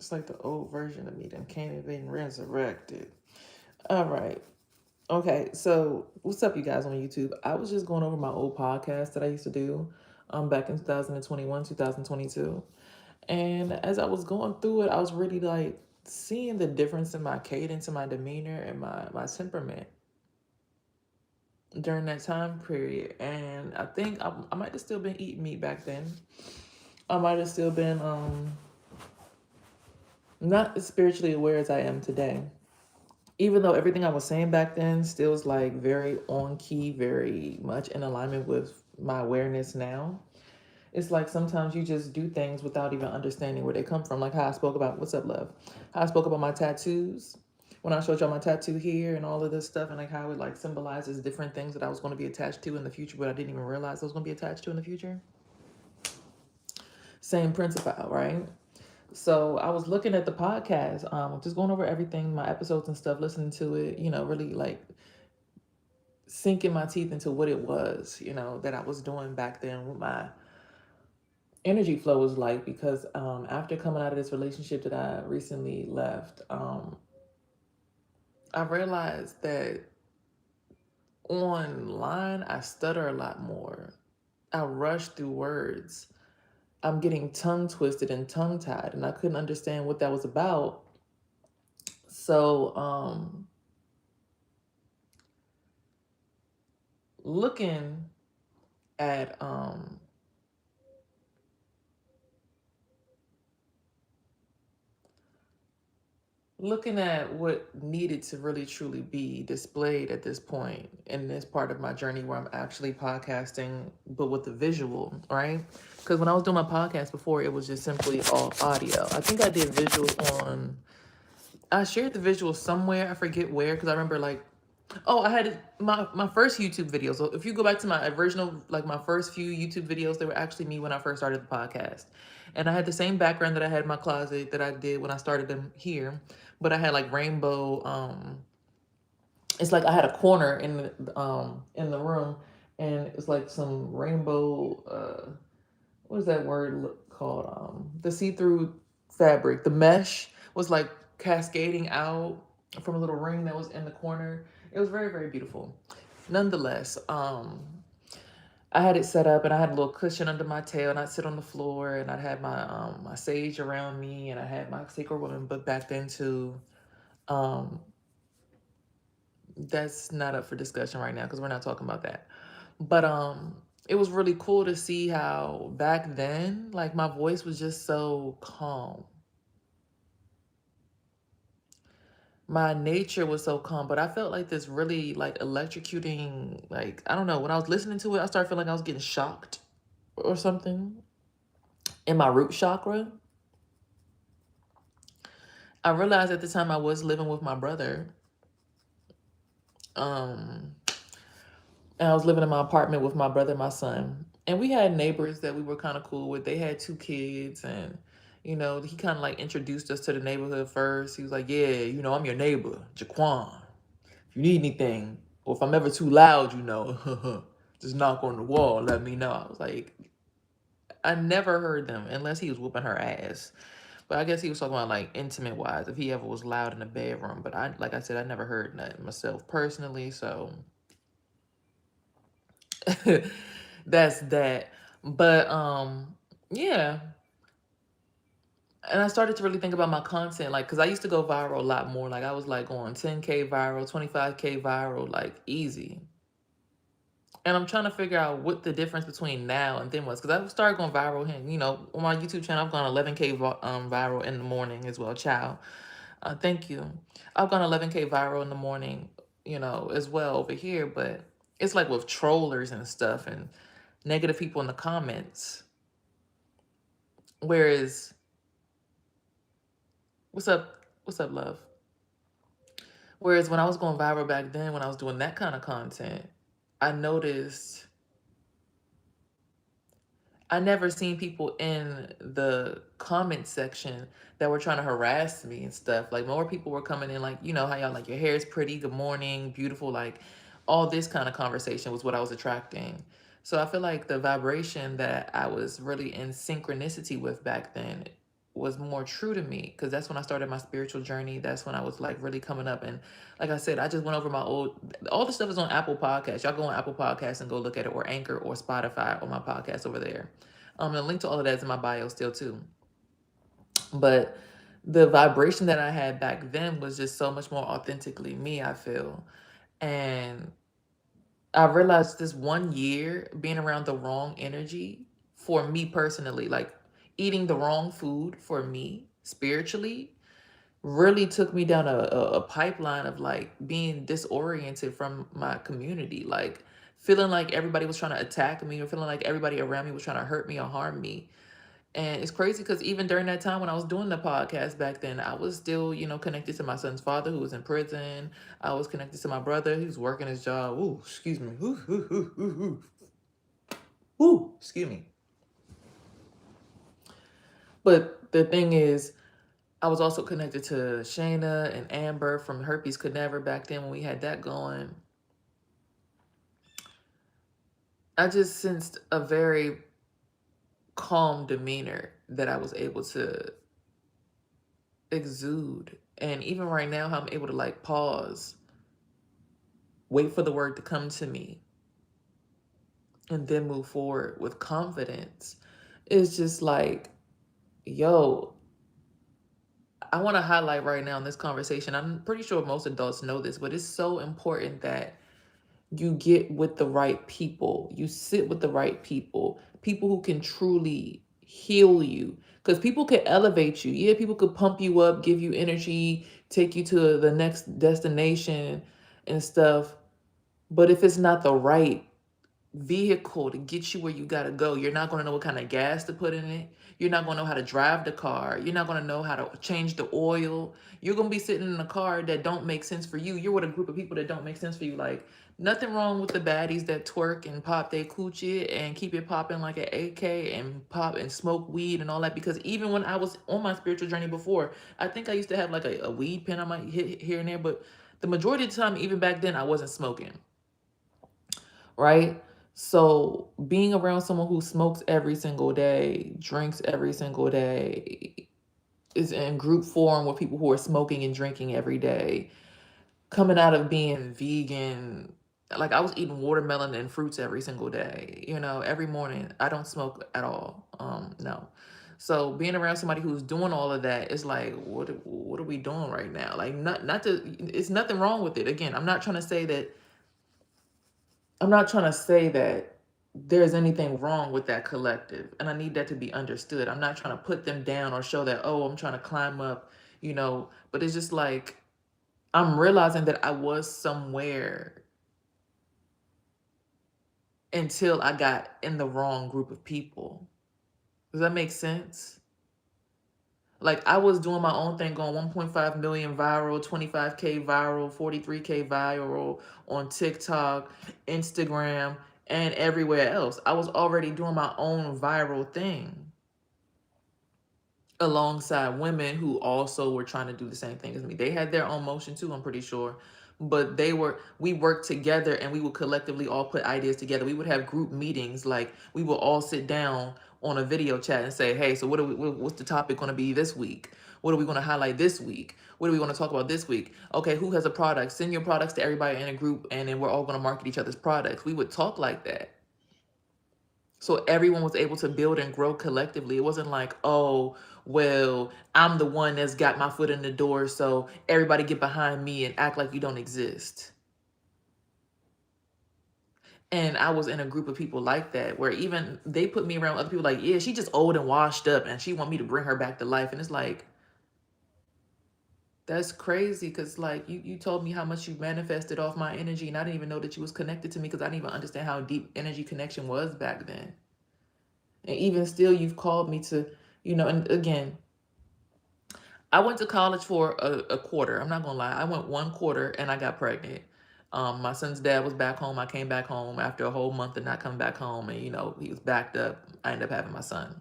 It's like the old version of me that came and been resurrected. All right. Okay, so what's up, you guys on YouTube? I was just going over my old podcast that I used to do back in 2021, 2022. And as I was going through it, I was really like seeing the difference in my cadence and my demeanor and my temperament during that time period. And I think I might have still been eating meat back then. I might have still been not as spiritually aware as I am today. Even though everything I was saying back then still was like very on key, very much in alignment with my awareness now. It's like sometimes you just do things without even understanding where they come from. Like how I spoke about, what's up, love? How I spoke about my tattoos. When I showed y'all my tattoo here and all of this stuff, and like how it like symbolizes different things that I was going to be attached to in the future, but I didn't even realize I was going to be attached to in the future. Same principle, right? So I was looking at the podcast, just going over everything, my episodes and stuff, listening to it, really like sinking my teeth into what it was, that I was doing back then, what my energy flow was like. Because after coming out of this relationship that I recently left, I realized that online I stutter a lot more. I rush through words. I'm getting tongue twisted and tongue tied, and I couldn't understand what that was about. So, looking at what needed to really truly be displayed at this point in this part of my journey where I'm actually podcasting, but with the visual, right? Because when I was doing my podcast before, it was just simply all audio. I think I did visuals on, I shared the visuals somewhere. I forget where, because I remember like, oh, I had my first YouTube videos. So if you go back to my original, like my first few YouTube videos, they were actually me when I first started the podcast. And I had the same background that I had in my closet that I did when I started them here. But I had like rainbow, it's like I had a corner in the room, and it's like some rainbow what is that word called? The see-through fabric. The mesh was like cascading out from a little ring that was in the corner. It was very, very beautiful. Nonetheless, I had it set up, and I had a little cushion under my tail, and I'd sit on the floor, and I'd have my sage around me, and I had my Sacred Woman book back then too. Um, that's not up for discussion right now because we're not talking about that. But it was really cool to see how back then, like my voice was just so calm. My nature was so calm, but I felt like this really like electrocuting, like I don't know, when I was listening to it, I started feeling like I was getting shocked or something in my root chakra. I realized at the time I was living with my brother. Um and I was living in my apartment with my brother and my son. And we had neighbors that we were kind of cool with. They had two kids, and he kind of like introduced us to the neighborhood first. He was like, "Yeah, I'm your neighbor, Jaquan. If you need anything, or if I'm ever too loud, just knock on the wall, let me know." I was like, I never heard them unless he was whooping her ass. But I guess he was talking about like intimate wise, if he ever was loud in the bedroom. But like I said, I never heard that myself personally, so that's that. But yeah. And I started to really think about my content, like, because I used to go viral a lot more. Like, I was like going 10K viral, 25K viral, like easy. And I'm trying to figure out what the difference between now and then was. Because I started going viral, and, on my YouTube channel, I've gone 11K viral in the morning as well. Ciao. Thank you. I've gone 11K viral in the morning, as well over here. But it's like with trollers and stuff and negative people in the comments. Whereas, what's up? What's up, love? Whereas when I was going viral back then, when I was doing that kind of content, I noticed I never seen people in the comment section that were trying to harass me and stuff. Like more people were coming in like, how y'all like your hair is pretty, good morning, beautiful, like all this kind of conversation was what I was attracting. So I feel like the vibration that I was really in synchronicity with back then was more true to me, because that's when I started my spiritual journey. That's when I was like really coming up. And like I said, I just went over my all the stuff is on Apple Podcasts. Y'all go on Apple Podcasts and go look at it, or Anchor or Spotify on my podcast over there. The link to all of that is in my bio still too. But the vibration that I had back then was just so much more authentically me, I feel. And I realized this 1 year being around the wrong energy for me personally, like eating the wrong food for me spiritually, really took me down a pipeline of like being disoriented from my community, like feeling like everybody was trying to attack me, or feeling like everybody around me was trying to hurt me or harm me. And it's crazy because even during that time when I was doing the podcast back then, I was still, connected to my son's father who was in prison. I was connected to my brother who's working his job. Ooh, excuse me. Ooh, excuse me. But the thing is, I was also connected to Shayna and Amber from Herpes Could Never back then when we had that going. I just sensed a very calm demeanor that I was able to exude. And even right now, how I'm able to like pause, wait for the word to come to me, and then move forward with confidence. It's just like, yo, I want to highlight right now in this conversation. I'm pretty sure most adults know this, but it's so important that you get with the right people. You sit with the right people, people who can truly heal you. Because people can elevate you. Yeah, people could pump you up, give you energy, take you to the next destination and stuff. But if it's not the right vehicle to get you where you got to go, you're not going to know what kind of gas to put in it. You're not going to know how to drive the car. You're not going to know how to change the oil. You're going to be sitting in a car that don't make sense for you. You're with a group of people that don't make sense for you. Like, nothing wrong with the baddies that twerk and pop their coochie and keep it popping like an AK and pop and smoke weed and all that. Because even when I was on my spiritual journey before, I think I used to have like a weed pen I might hit here and there. But the majority of the time, even back then, I wasn't smoking. Right? So being around someone who smokes every single day, drinks every single day, is in group form with people who are smoking and drinking every day, coming out of being vegan, like I was eating watermelon and fruits every single day, every morning. I don't smoke at all. No. So being around somebody who's doing all of that is like, what are we doing right now? Like, not to, it's nothing wrong with it. Again, I'm not trying to say that there's anything wrong with that collective. And I need that to be understood. I'm not trying to put them down or show that, oh, I'm trying to climb up, but it's just like, I'm realizing that I was somewhere until I got in the wrong group of people. Does that make sense? Like, I was doing my own thing, going 1.5 million viral, 25K viral, 43K viral on TikTok, Instagram, and everywhere else. I was already doing my own viral thing alongside women who also were trying to do the same thing as me. They had their own motion too, I'm pretty sure. But we worked together, and we would collectively all put ideas together. We would have group meetings, like we would all sit down on a video chat and say, hey, so what's the topic going to be this week? What are we going to highlight this week? What are we going to talk about this week? Okay, who has a product? Send your products to everybody in a group, and then we're all going to market each other's products. We would talk like that. So everyone was able to build and grow collectively. It wasn't like, oh, well, I'm the one that's got my foot in the door, so everybody get behind me and act like you don't exist. And I was in a group of people like that, where even they put me around other people like, yeah, she just old and washed up and she want me to bring her back to life. And it's like, that's crazy, because like you told me how much you manifested off my energy, and I didn't even know that you was connected to me, because I didn't even understand how deep energy connection was back then. And even still, you've called me to, and again, I went to college for a quarter. I'm not gonna lie. I went 1 quarter and I got pregnant. My son's dad was back home. I came back home after a whole month of not coming back home, and he was backed up. I ended up having my son.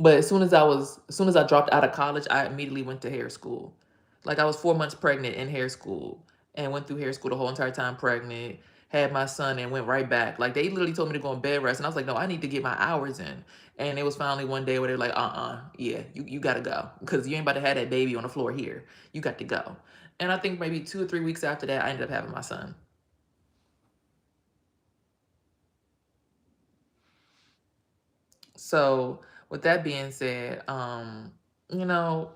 But as soon as I dropped out of college, I immediately went to hair school. Like, I was 4 months pregnant in hair school, and went through hair school the whole entire time pregnant. had my son, and went right back. Like, they literally told me to go on bed rest, and I was like, no, I need to get my hours in. And it was finally one day where they're like, yeah, you gotta go, because you ain't about to have that baby on the floor here. You got to go. And I think maybe 2 or 3 weeks after that, I ended up having my son. So with that being said, you know,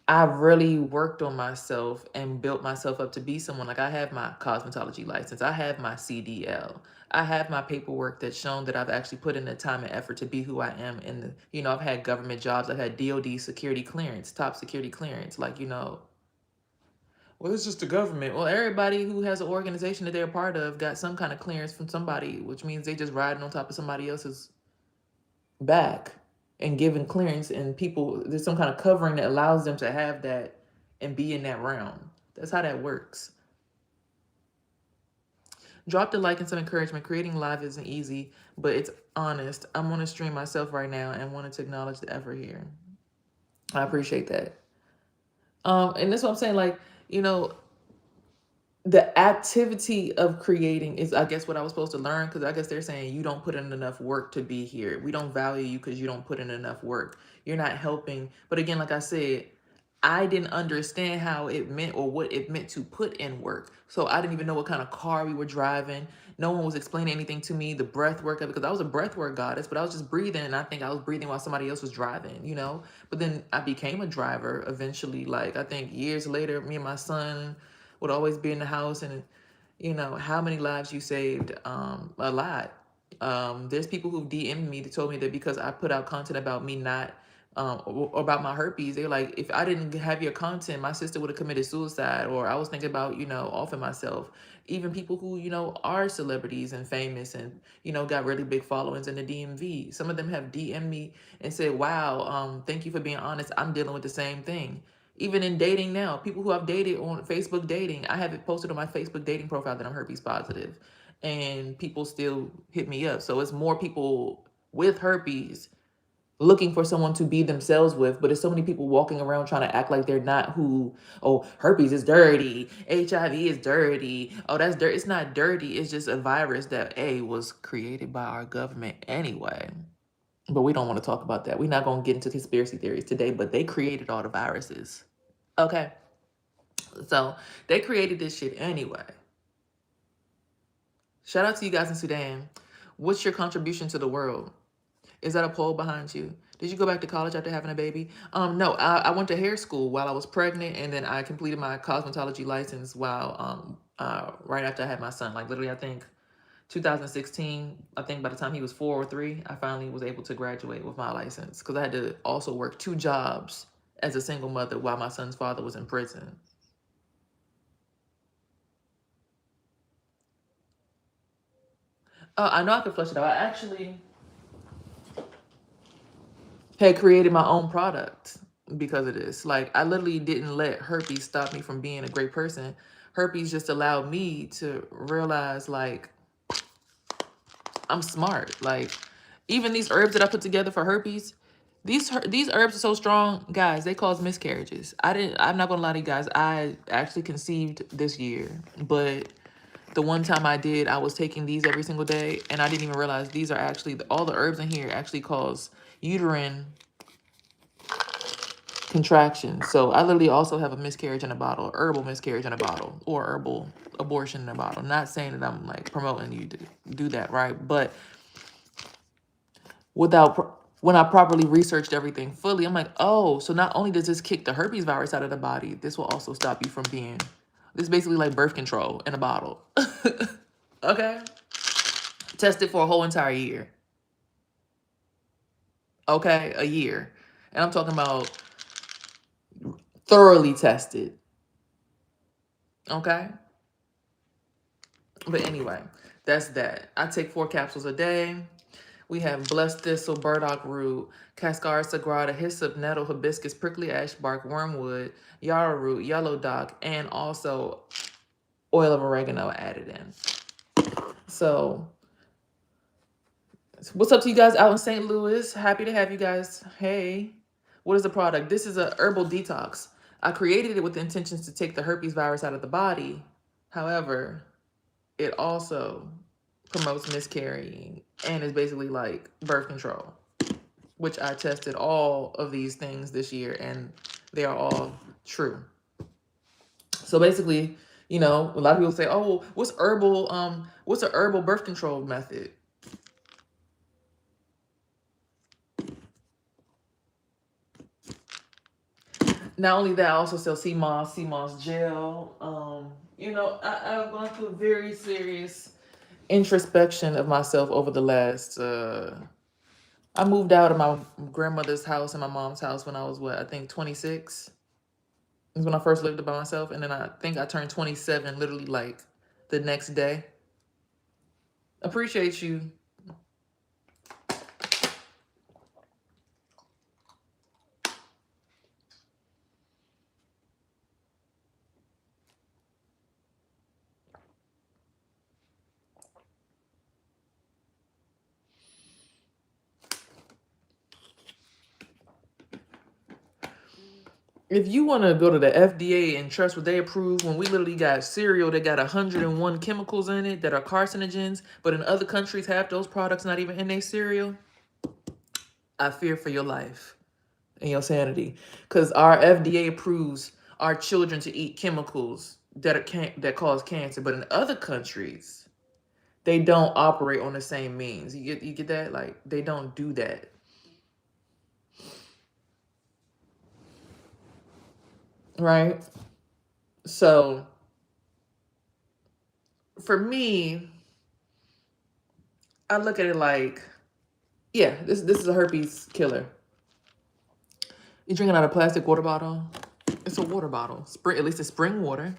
I really worked on myself and built myself up to be someone. Like, I have my cosmetology license, I have my CDL, I have my paperwork that's shown that I've actually put in the time and effort to be who I am. In the, I've had government jobs, I've had DOD security clearance, top security clearance. Like, well, it's just the government. Well, everybody who has an organization that they're a part of got some kind of clearance from somebody, which means they just riding on top of somebody else's back and giving clearance, and people, there's some kind of covering that allows them to have that and be in that realm. That's how that works. Drop the like and some encouragement. Creating live isn't easy, but it's honest. I'm on a stream myself right now and wanted to acknowledge the effort here. I appreciate that. And that's what I'm saying. Like, you know, the activity of creating is, I guess, what I was supposed to learn, because I guess they're saying you don't put in enough work to be here. We don't value you because you don't put in enough work. You're not helping. But again, like I said, I didn't understand how it meant or what it meant to put in work. So I didn't even know what kind of car we were driving. No one was explaining anything to me. The breath work of it, because I was a breath work goddess, but I was just breathing, and I think I was breathing while somebody else was driving. But then I became a driver eventually. Like, I think years later, me and my son would always be in the house, and how many lives you saved. A lot. There's people who've DM'd me that told me that because I put out content about me not or about my herpes, they're like, if I didn't have your content, my sister would have committed suicide, or I was thinking about offing myself. Even people who are celebrities and famous and got really big followings in the DMV, some of them have DM'd me and said, wow, thank you for being honest, I'm dealing with the same thing. Even in dating now, people who I've dated on Facebook dating, I have it posted on my Facebook dating profile that I'm herpes positive, and people still hit me up. So it's more people with herpes looking for someone to be themselves with, but there's so many people walking around trying to act like they're not who. Oh, herpes is dirty, HIV is dirty, oh, that's dirt. It's not dirty, it's just a virus that was created by our government anyway. But we don't want to talk about that. We're not going to get into conspiracy theories today, but they created all the viruses. Okay. So they created this shit anyway. Shout out to you guys in Sudan. What's your contribution to the world? Is that a poll behind you? Did you go back to college after having a baby? No, I went to hair school while I was pregnant, and then I completed my cosmetology license while right after I had my son. Like, literally, I think 2016. I think by the time he was 4 or 3, I finally was able to graduate with my license, because I had to also work 2 jobs as a single mother while my son's father was in prison. I know I could flush it out. I actually had created my own product because of this. Like, I literally didn't let herpes stop me from being a great person. Herpes just allowed me to realize, like, I'm smart. Like, even these herbs that I put together for herpes, these herbs are so strong, guys. They cause miscarriages. I'm not gonna lie to you guys. I actually conceived this year, but the one time I did, I was taking these every single day, and I didn't even realize these are actually, all the herbs in here actually cause uterine contractions. So I literally also have a miscarriage in a bottle, herbal miscarriage in a bottle, or herbal abortion in a bottle. Not saying that I'm like promoting you to do that, right? But when I properly researched everything fully, I'm like, oh, so not only does this kick the herpes virus out of the body, this will also stop you from being, this is basically like birth control in a bottle. Okay? Tested for a whole entire year. Okay? A year. And I'm talking about thoroughly tested. Okay? But anyway, that's that. I take 4 capsules a day. We have blessed thistle, burdock root, cascara sagrada, hyssop, nettle, hibiscus, prickly ash bark, wormwood, yarrow root, yellow dock, and also oil of oregano added in. So what's up to you guys out in St. Louis? Happy to have you guys. Hey, what is the product? This is a herbal detox. I created it with the intentions to take the herpes virus out of the body. However, it also promotes miscarrying and is basically like birth control, which I tested all of these things this year and they are all true. So basically, a lot of people say, "Oh, what's a herbal birth control method?" Not only that, I also sell sea moss gel. I've gone through a very serious introspection of myself over the last. I moved out of my grandmother's house and my mom's house when I was what, I think 26 is when I first lived by myself, and then I think I turned 27 literally like the next day. Appreciate you. If you want to go to the FDA and trust what they approve, when we literally got cereal that got 101 chemicals in it that are carcinogens, but in other countries half those products not even in their cereal, I fear for your life and your sanity, because our FDA approves our children to eat chemicals that cause cancer, but in other countries they don't operate on the same means. You get that? Like, they don't do that, right? So for me, I look at it like, yeah, this is a herpes killer. You're drinking out of a plastic water bottle. It's a water bottle. Spring, at least it's spring water.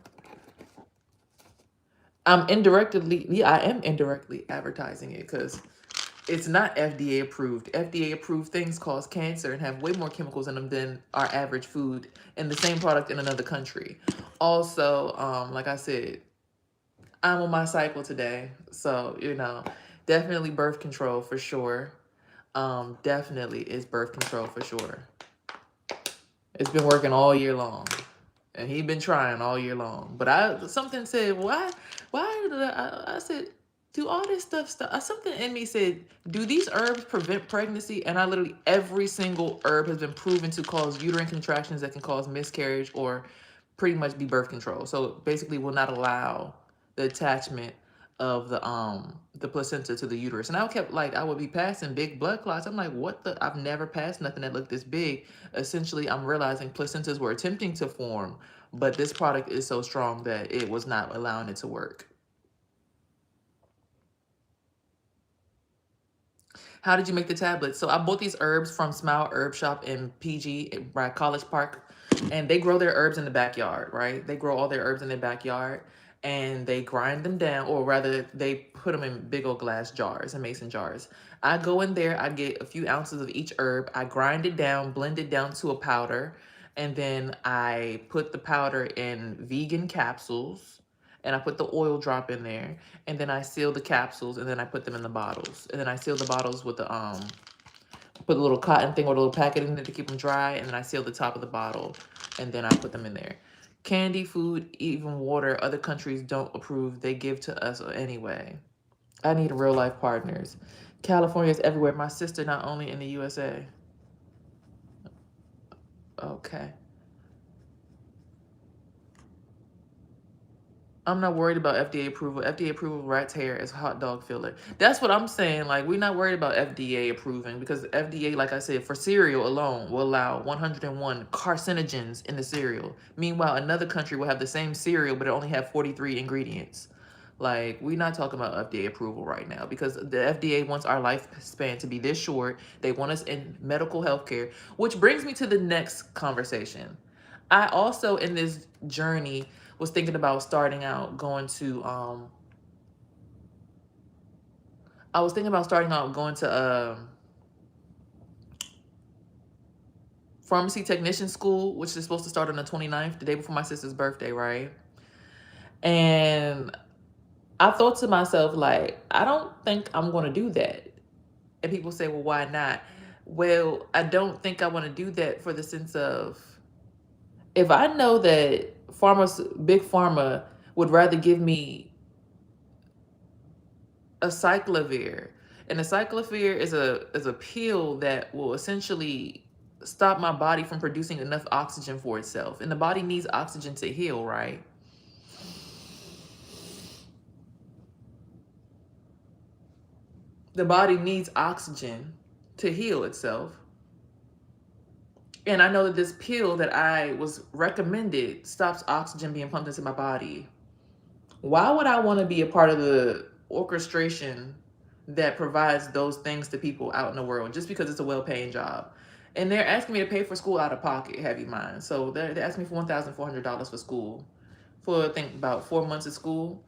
I am indirectly advertising it because it's not FDA approved. FDA approved things cause cancer and have way more chemicals in them than our average food and the same product in another country. Also, like I said, I'm on my cycle today. So, definitely birth control for sure. Definitely is birth control for sure. It's been working all year long. And he been trying all year long. But something said, why did I said, do all this stuff, something in me said, do these herbs prevent pregnancy? And I literally, every single herb has been proven to cause uterine contractions that can cause miscarriage or pretty much be birth control. So basically will not allow the attachment of the placenta to the uterus. And I kept like, I would be passing big blood clots. I'm like, what the, I've never passed nothing that looked this big. Essentially, I'm realizing placentas were attempting to form, but this product is so strong that it was not allowing it to work. How did you make the tablets? So I bought these herbs from Smile Herb Shop in PG by College Park, and they grow their herbs in the backyard, right? They grow all their herbs in their backyard, and they grind them down, or rather, they put them in big old glass jars and mason jars. I go in there, I get a few ounces of each herb, I grind it down, blend it down to a powder, and then I put the powder in vegan capsules, and I put the oil drop in there, and then I seal the capsules, and then I put them in the bottles, and then I seal the bottles with the put a little cotton thing or a little packet in there to keep them dry, and then I seal the top of the bottle, and then I put them in there. Candy, food, even water, other countries don't approve. They give to us anyway. I need real life partners. California is everywhere. My sister not only in the USA. Okay. I'm not worried about FDA approval. FDA approval of rat's hair is hot dog filler. That's what I'm saying. Like, we're not worried about FDA approving because FDA, like I said, for cereal alone will allow 101 carcinogens in the cereal. Meanwhile, another country will have the same cereal, but it only have 43 ingredients. Like, we're not talking about FDA approval right now because the FDA wants our lifespan to be this short. They want us in medical health care, which brings me to the next conversation. I also, in this journey, was thinking about starting out going to I was thinking about starting out going to pharmacy technician school, which is supposed to start on the 29th, the day before my sister's birthday, right? And I thought to myself, like, I don't think I'm going to do that. And people say, well, why not? Well, I don't think I want to do that for the sense of, if I know that big pharma would rather give me acyclovir. And acyclovir is a pill that will essentially stop my body from producing enough oxygen for itself. And the body needs oxygen to heal, right? The body needs oxygen to heal itself. And I know that this pill that I was recommended stops oxygen being pumped into my body. Why would I want to be a part of the orchestration that provides those things to people out in the world just because it's a well-paying job? And they're asking me to pay for school out of pocket, have you mind. So they're asking me for $1,400 for school for, I think, about 4 months of school.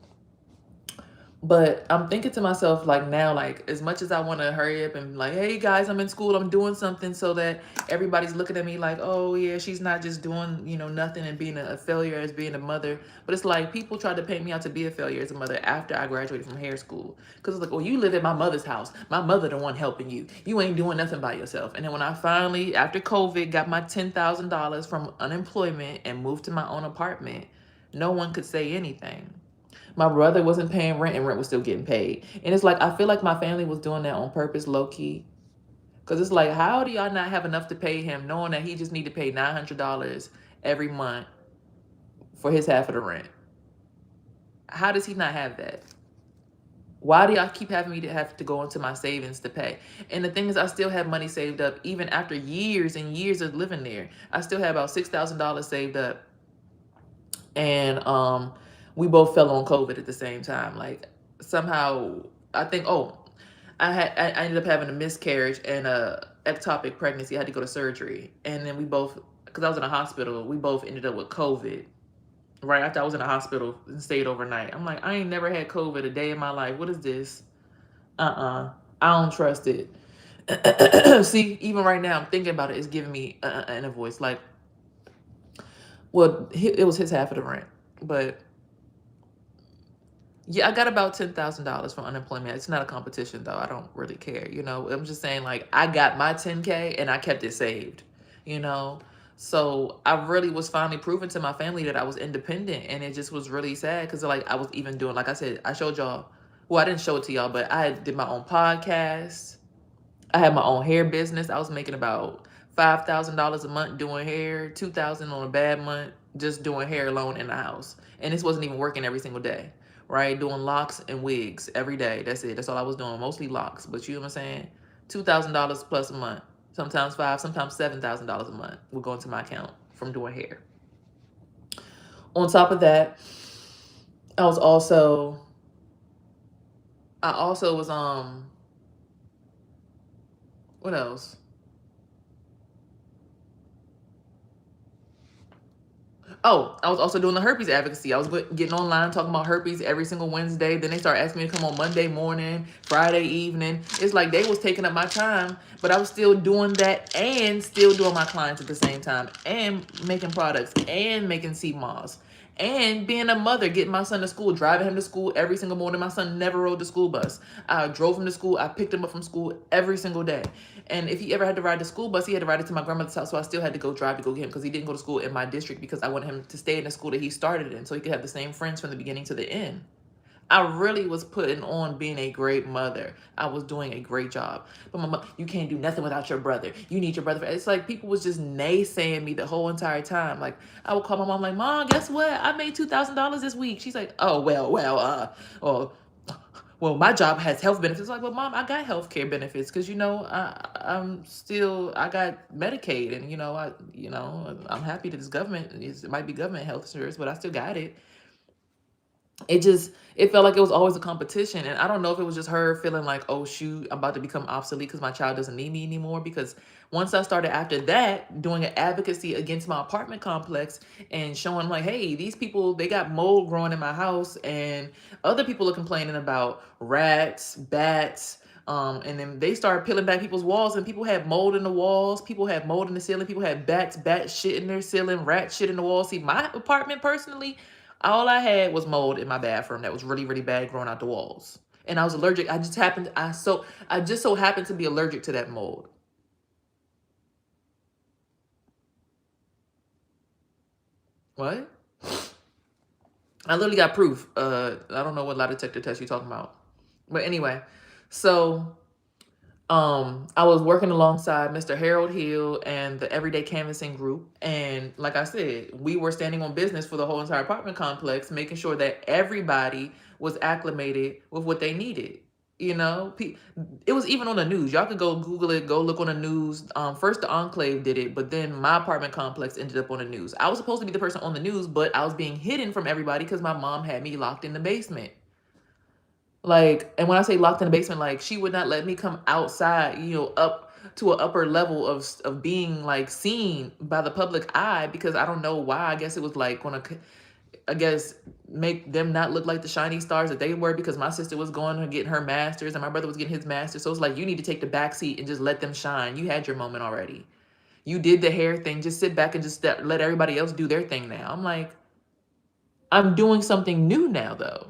But I'm thinking to myself, like, now, like, as much as I want to hurry up and like, hey guys, I'm in school, I'm doing something, so that everybody's looking at me like, oh yeah, she's not just doing, nothing and being a failure as being a mother. But it's like people tried to paint me out to be a failure as a mother after I graduated from hair school. Because it's like, oh, you live at my mother's house. My mother the one helping you. You ain't doing nothing by yourself. And then when I finally, after COVID, got my $10,000 from unemployment and moved to my own apartment, no one could say anything. My brother wasn't paying rent and rent was still getting paid. And it's like, I feel like my family was doing that on purpose, low key. Because it's like, how do y'all not have enough to pay him knowing that he just need to pay $900 every month for his half of the rent? How does he not have that? Why do y'all keep having me to have to go into my savings to pay? And the thing is, I still have money saved up even after years and years of living there. I still have about $6,000 saved up. And we both fell on COVID at the same time. Like somehow, I think. I ended up having a miscarriage and a ectopic pregnancy. I had to go to surgery, and then we both, because I was in a hospital, we both ended up with COVID. Right after I was in a hospital and stayed overnight. I'm like, I ain't never had COVID a day in my life. What is this? I don't trust it. See, even right now, I'm thinking about it. It's giving me in a voice like, well, it was his half of the rent, but yeah, I got about $10,000 from unemployment. It's not a competition though. I don't really care. I'm just saying, like, I got my 10K and I kept it saved, you know. So I really was finally proving to my family that I was independent, and it just was really sad because like I was even doing, like I said, I showed y'all. Well, I didn't show it to y'all, but I did my own podcast. I had my own hair business. I was making about $5,000 a month doing hair, 2,000 on a bad month, just doing hair alone in the house. And this wasn't even working every single day, right? Doing locks and wigs every day. That's it. That's all I was doing. Mostly locks, but you know what I'm saying? $2,000 plus a month. Sometimes five, sometimes $7,000 a month would go into my account from doing hair. On top of that, I also was what else? Oh, I was also doing the herpes advocacy. I was getting online talking about herpes every single Wednesday. Then they started asking me to come on Monday morning, Friday evening. It's like they was taking up my time, but I was still doing that and still doing my clients at the same time and making products and making sea moths and being a mother, getting my son to school, driving him to school every single morning. My son never rode the school bus. I drove him to school. I picked him up from school every single day. And if he ever had to ride the school bus, he had to ride it to my grandmother's house. So I still had to go drive to go get him because he didn't go to school in my district because I wanted him to stay in the school that he started in so he could have the same friends from the beginning to the end. I really was putting on being a great mother. I was doing a great job. But my mom, you can't do nothing without your brother. You need your brother. It's like people was just naysaying me the whole entire time. Like I would call my mom like, Mom, guess what? I made $2,000 this week. She's like, oh, well, my job has health benefits. Like, well, Mom, I got health care benefits because I got Medicaid, and I'm happy that this government it might be government health insurance, but I still got it. It felt like it was always a competition, and I don't know if it was just her feeling like, oh shoot, I'm about to become obsolete because my child doesn't need me anymore. Because once I started after that doing an advocacy against my apartment complex and showing like, hey, these people, they got mold growing in my house, and other people are complaining about rats, bats. And then they started peeling back people's walls, and people had mold in the walls, people had mold in the ceiling, people had bat shit in their ceiling, rat shit in the wall. See, my apartment personally, all I had was mold in my bathroom that was really, really bad growing out the walls. And I was allergic. I just so happened to be allergic to that mold. What? I literally got proof. I don't know what lie detector test you're talking about. But anyway, so I was working alongside Mr. Harold Hill and the Everyday Canvassing Group. And like I said, we were standing on business for the whole entire apartment complex, making sure that everybody was acclimated with what they needed. You know, it was even on the news. Y'all could go Google it, go look on the news. First, the Enclave did it, but then my apartment complex ended up on the news. I was supposed to be the person on the news, but I was being hidden from everybody because my mom had me locked in the basement. Like, and when I say locked in the basement, like she would not let me come outside, up to an upper level of being like seen by the public eye, because I don't know why. I guess it was like I guess make them not look like the shiny stars that they were, because my sister was going to get her master's and my brother was getting his master's. So it's like, you need to take the back seat and just let them shine. You had your moment already. You did the hair thing. Just sit back and just let everybody else do their thing now. I'm like, I'm doing something new now though.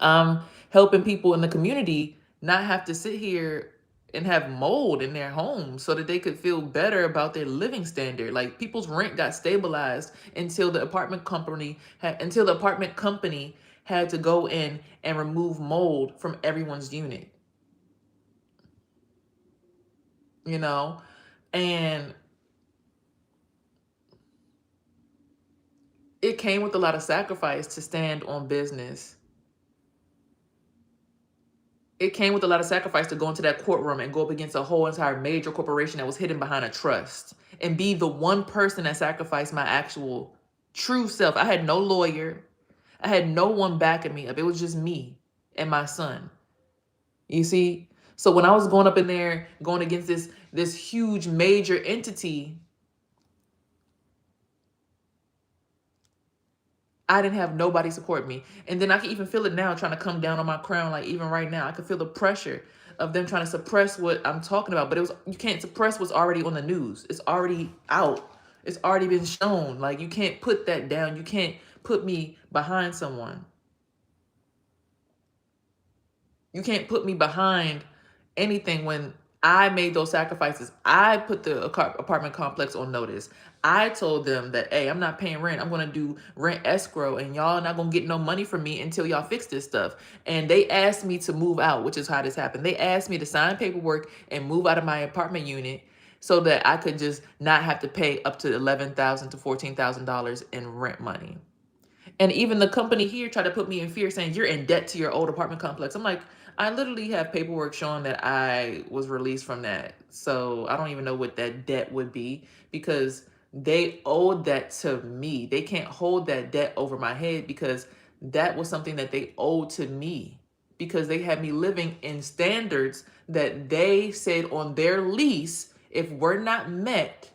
I'm helping people in the community not have to sit here and have mold in their homes so that they could feel better about their living standard. Like, people's rent got stabilized until the apartment company had to go in and remove mold from everyone's unit. And it came with a lot of sacrifice to stand on business. It came with a lot of sacrifice to go into that courtroom and go up against a whole entire major corporation that was hidden behind a trust, and be the one person that sacrificed my actual true self. I had no lawyer. I had no one backing me up. It was just me and my son. You see? So when I was going up in there, going against this huge major entity, I didn't have nobody support me. And then I can even feel it now, trying to come down on my crown. Like, even right now, I can feel the pressure of them trying to suppress what I'm talking about. But you can't suppress what's already on the news. It's already out. It's already been shown. Like, you can't put that down. You can't put me behind someone. You can't put me behind anything when I made those sacrifices. I put the apartment complex on notice. I told them that, hey, I'm not paying rent. I'm going to do rent escrow, and y'all not going to get no money from me until y'all fix this stuff. And they asked me to move out, which is how this happened. They asked me to sign paperwork and move out of my apartment unit so that I could just not have to pay up to $11,000 to $14,000 in rent money. And even the company here tried to put me in fear, saying, you're in debt to your old apartment complex. I'm like, I literally have paperwork showing that I was released from that. So I don't even know what that debt would be, because they owed that to me. They can't hold that debt over my head, because that was something that they owed to me, because they had me living in standards that they said on their lease, if we're not met,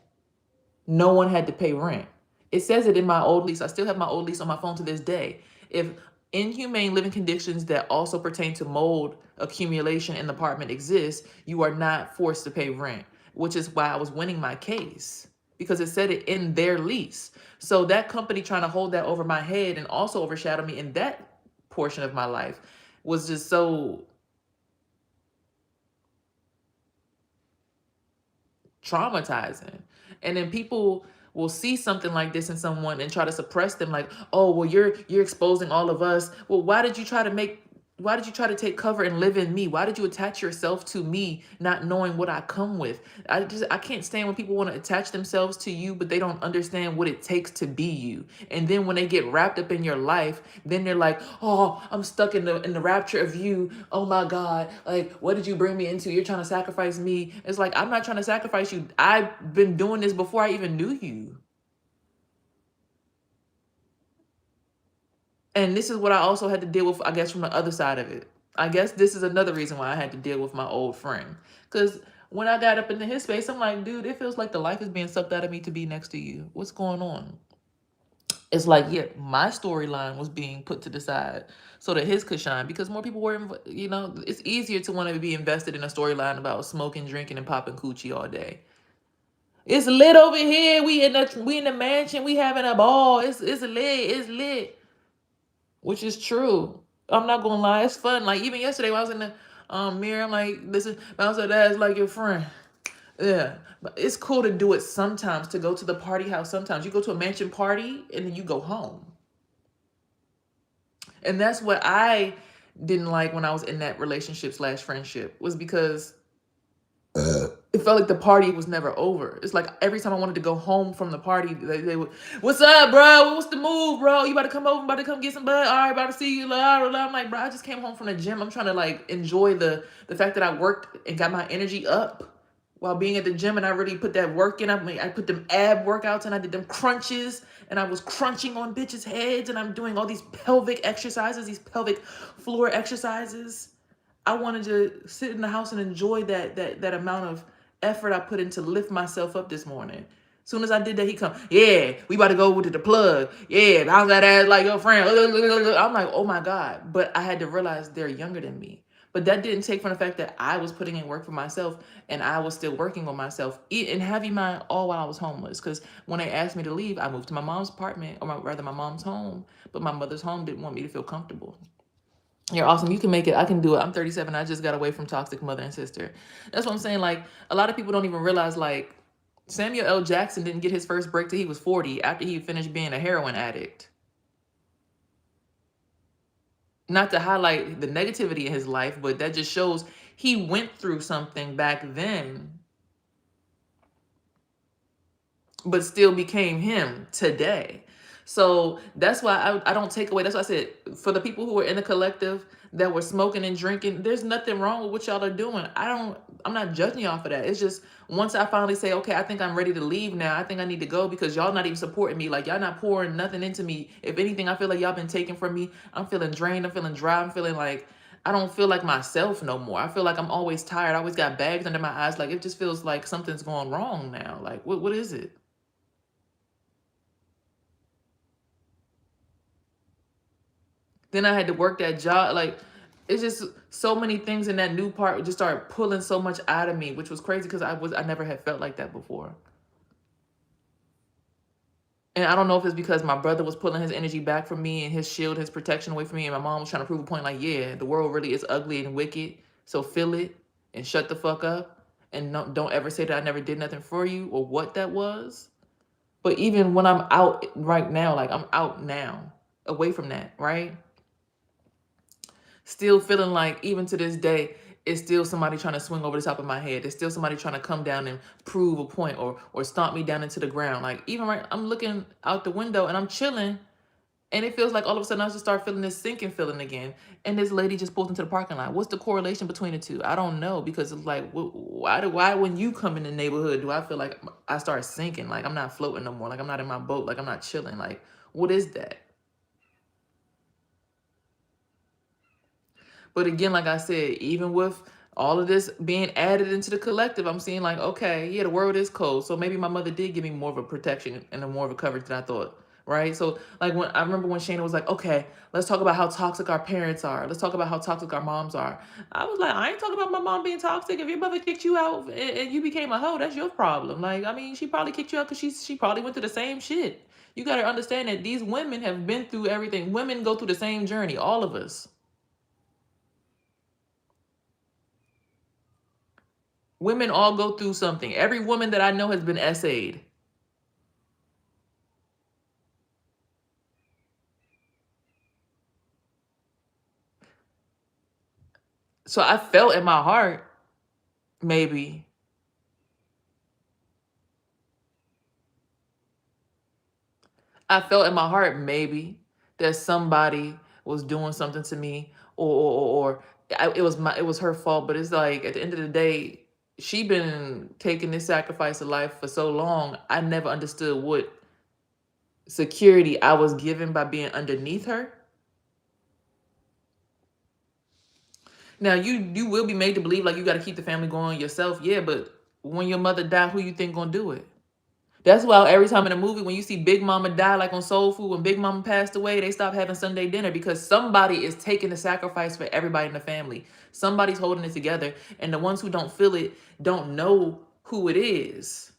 no one had to pay rent. It says it in my old lease. I still have my old lease on my phone to this day. If inhumane living conditions that also pertain to mold accumulation in the apartment exist, you are not forced to pay rent, which is why I was winning my case, because it said it in their lease. So that company trying to hold that over my head and also overshadow me in that portion of my life was just so traumatizing. And then people will see something like this in someone and try to suppress them, like, oh, well, you're exposing all of us. Well, why did you try to take cover and live in me? Why did you attach yourself to me, not knowing what I come with? I can't stand when people want to attach themselves to you, but they don't understand what it takes to be you. And then when they get wrapped up in your life, then they're like, oh, I'm stuck in the rapture of you. Oh my God, like, what did you bring me into? You're trying to sacrifice me. It's like, I'm not trying to sacrifice you. I've been doing this before I even knew you. And this is what I also had to deal with, I guess, from the other side of it. I guess this is another reason why I had to deal with my old friend. Because when I got up into his space, I'm like, dude, it feels like the life is being sucked out of me to be next to you. What's going on? It's like, yeah, my storyline was being put to the side so that his could shine, because more people were, it's easier to want to be invested in a storyline about smoking, drinking, and popping coochie all day. It's lit over here. We in the mansion. We having a ball. It's lit. It's lit. Which is true. I'm not gonna lie, it's fun. Like, even yesterday when I was in the mirror, I'm like, this is bouncer dad's like your friend. Yeah. But it's cool to do it sometimes, to go to the party house sometimes. You go to a mansion party and then you go home. And that's what I didn't like when I was in that relationship / friendship was because it felt like the party was never over. It's like every time I wanted to go home from the party, they would, "What's up, bro? What's the move, bro? You about to come over? About to come get some bud? All right, about to see you." I'm like, bro, I just came home from the gym. I'm trying to like enjoy the fact that I worked and got my energy up while being at the gym, and I really put that work in. I put them ab workouts and I did them crunches, and I was crunching on bitches' heads, and I'm doing all these pelvic exercises, these pelvic floor exercises. I wanted to sit in the house and enjoy that amount of effort I put in to lift myself up this morning. As soon as I did that, he come, "Yeah, we about to go to the plug. Yeah, how's that ass like your friend?" I'm like, oh my God. But I had to realize they're younger than me. But that didn't take from the fact that I was putting in work for myself and I was still working on myself and having my all while I was homeless. Because when they asked me to leave, I moved to my mom's apartment, or rather my mom's home. But my mother's home didn't want me to feel comfortable. You're awesome. You can make it. I can do it. I'm 37. I just got away from toxic mother and sister. That's what I'm saying. Like, a lot of people don't even realize, like, Samuel L. Jackson didn't get his first break till he was 40 after he finished being a heroin addict. Not to highlight the negativity in his life, but that just shows he went through something back then, but still became him today. So that's why I don't take away. That's why I said, for the people who were in the collective that were smoking and drinking, there's nothing wrong with what y'all are doing. I'm not judging y'all for that. It's just once I finally say, okay, I think I'm ready to leave now. I think I need to go because y'all not even supporting me. Like, y'all not pouring nothing into me. If anything, I feel like y'all been taken from me. I'm feeling drained. I'm feeling dry. I'm feeling like I don't feel like myself no more. I feel like I'm always tired. I always got bags under my eyes. Like, it just feels like something's going wrong now. Like, what is it? Then I had to work that job. Like, it's just so many things in that new part just started pulling so much out of me, which was crazy because I never had felt like that before. And I don't know if it's because my brother was pulling his energy back from me and his shield, his protection away from me, and my mom was trying to prove a point like, yeah, the world really is ugly and wicked. So feel it and shut the fuck up, and don't ever say that I never did nothing for you or what that was. But even when I'm out right now, like I'm out now, away from that, right? Still feeling like even to this day, it's still somebody trying to swing over the top of my head. There's still somebody trying to come down and prove a point or stomp me down into the ground. Like, even right, I'm looking out the window and I'm chilling, and it feels like all of a sudden I just start feeling this sinking feeling again. And this lady just pulled into the parking lot. What's the correlation between the two? I don't know, because it's like, why when you come in the neighborhood do I feel like I start sinking? Like, I'm not floating no more. Like, I'm not in my boat. Like, I'm not chilling. Like, what is that? But again, like I said, even with all of this being added into the collective, I'm seeing like, okay, yeah, the world is cold. So maybe my mother did give me more of a protection and a more of a coverage than I thought. Right. So like when I remember when Shayna was like, okay, let's talk about how toxic our parents are. Let's talk about how toxic our moms are. I was like, I ain't talking about my mom being toxic. If your mother kicked you out and you became a hoe, that's your problem. Like, I mean, she probably kicked you out because she probably went through the same shit. You got to understand that these women have been through everything. Women go through the same journey, all of us. Women all go through something. Every woman that I know has been essayed. So I felt in my heart, maybe, I felt in my heart, maybe, that somebody was doing something to me, it was her fault. But it's like at the end of the day, she been taking this sacrifice of life for so long. I never understood what security I was given by being underneath her. Now you will be made to believe like you got to keep the family going yourself, yeah. But when your mother die, who you think gonna do it? That's why every time in a movie when you see Big Mama die, like on Soul Food, when Big Mama passed away, they stopped having Sunday dinner because somebody is taking the sacrifice for everybody in the family. Somebody's holding it together, and the ones who don't feel it don't know who it is.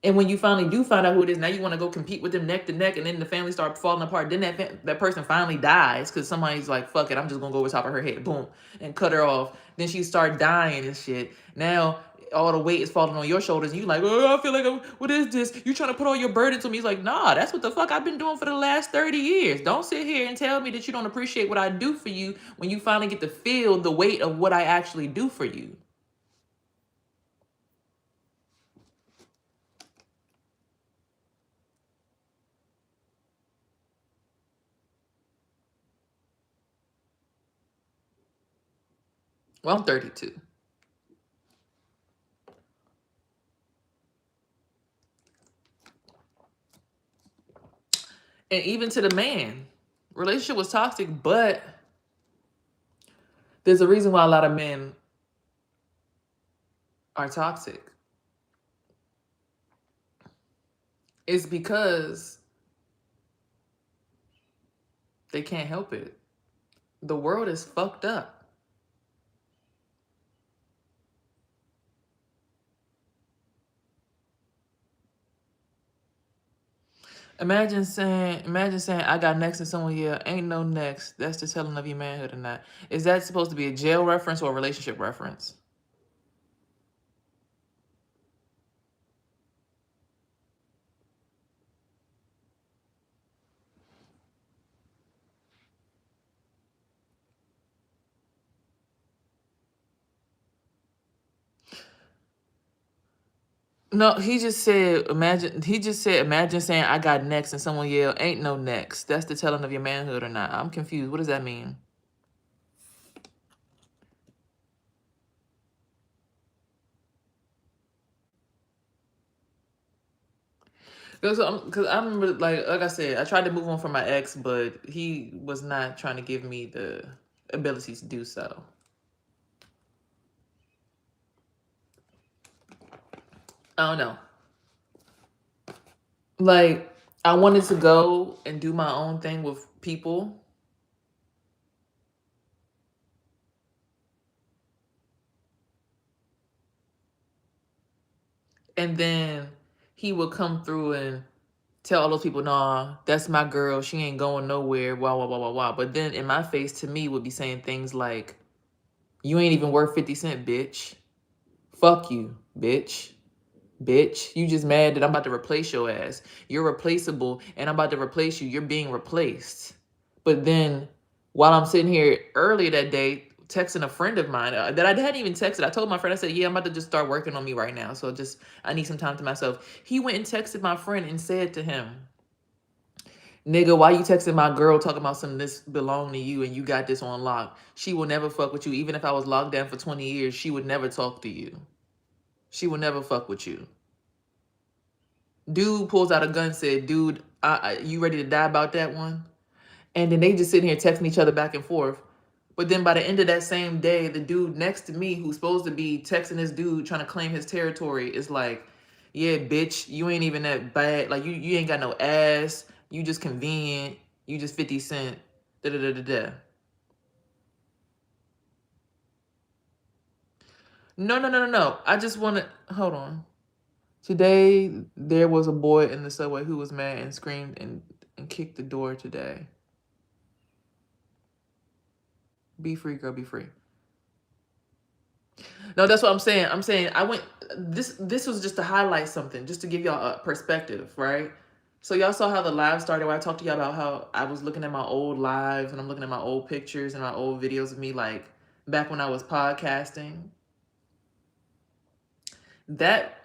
And when you finally do find out who it is, now you want to go compete with them neck to neck, and then the family start falling apart. Then that person finally dies because somebody's like, "Fuck it, I'm just gonna go over top of her head, boom, and cut her off." Then she start dying and shit. Now all the weight is falling on your shoulders, and you like, oh, I feel like, what is this? You trying to put all your burden to me? He's like, nah, that's what the fuck I've been doing for the last 30 years. Don't sit here and tell me that you don't appreciate what I do for you when you finally get to feel the weight of what I actually do for you. Well, I'm 32. And even to the man, relationship was toxic, but there's a reason why a lot of men are toxic. It's because they can't help it. The world is fucked up. Imagine saying, I got next and someone, yeah, ain't no next. That's the telling of your manhood or not. Is that supposed to be a jail reference or a relationship reference? No, he just said, imagine saying I got next and someone yell, ain't no next. That's the telling of your manhood or not. I'm confused. What does that mean? Because I remember, like I said, I tried to move on from my ex, but he was not trying to give me the ability to do so. I don't know. Like, I wanted to go and do my own thing with people. And then he would come through and tell all those people, nah, that's my girl. She ain't going nowhere. Blah, blah, blah, blah, blah. But then in my face, to me, would be saying things like, you ain't even worth 50 cent, bitch. Fuck you, bitch. Bitch, you just mad that I'm about to replace your ass. You're replaceable, and I'm about to replace you. You're being replaced. But then, while I'm sitting here earlier that day, texting a friend of mine that I hadn't even texted, I told my friend, I said, yeah, I'm about to just start working on me right now. So I need some time to myself. He went and texted my friend and said to him, nigga, why you texting my girl talking about some this belong to you and you got this on lock? She will never fuck with you. Even if I was locked down for 20 years, she would never talk to you. She will never fuck with you. Dude pulls out a gun, said, dude, you ready to die about that one? And then they just sitting here texting each other back and forth. But then by the end of that same day, the dude next to me who's supposed to be texting this dude trying to claim his territory is like, yeah, bitch, you ain't even that bad. Like, you ain't got no ass. You just convenient. You just 50 cent. Da da da da da. No. I just want to, hold on. Today, there was a boy in the subway who was mad and screamed and kicked the door today. Be free, girl, be free. No, that's what I'm saying. I'm saying I went, this was just to highlight something, just to give y'all a perspective, right? So y'all saw how the live started where I talked to y'all about how I was looking at my old lives and I'm looking at my old pictures and my old videos of me, like back when I was podcasting. That,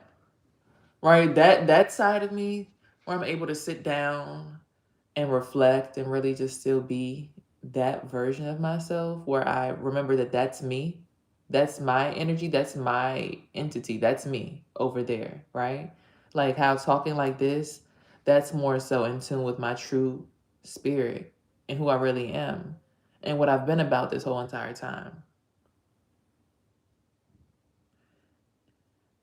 right, that side of me where I'm able to sit down and reflect and really just still be that version of myself where I remember that that's me. That's my energy. That's my entity. That's me over there, right? Like how talking like this, that's more so in tune with my true spirit and who I really am and what I've been about this whole entire time.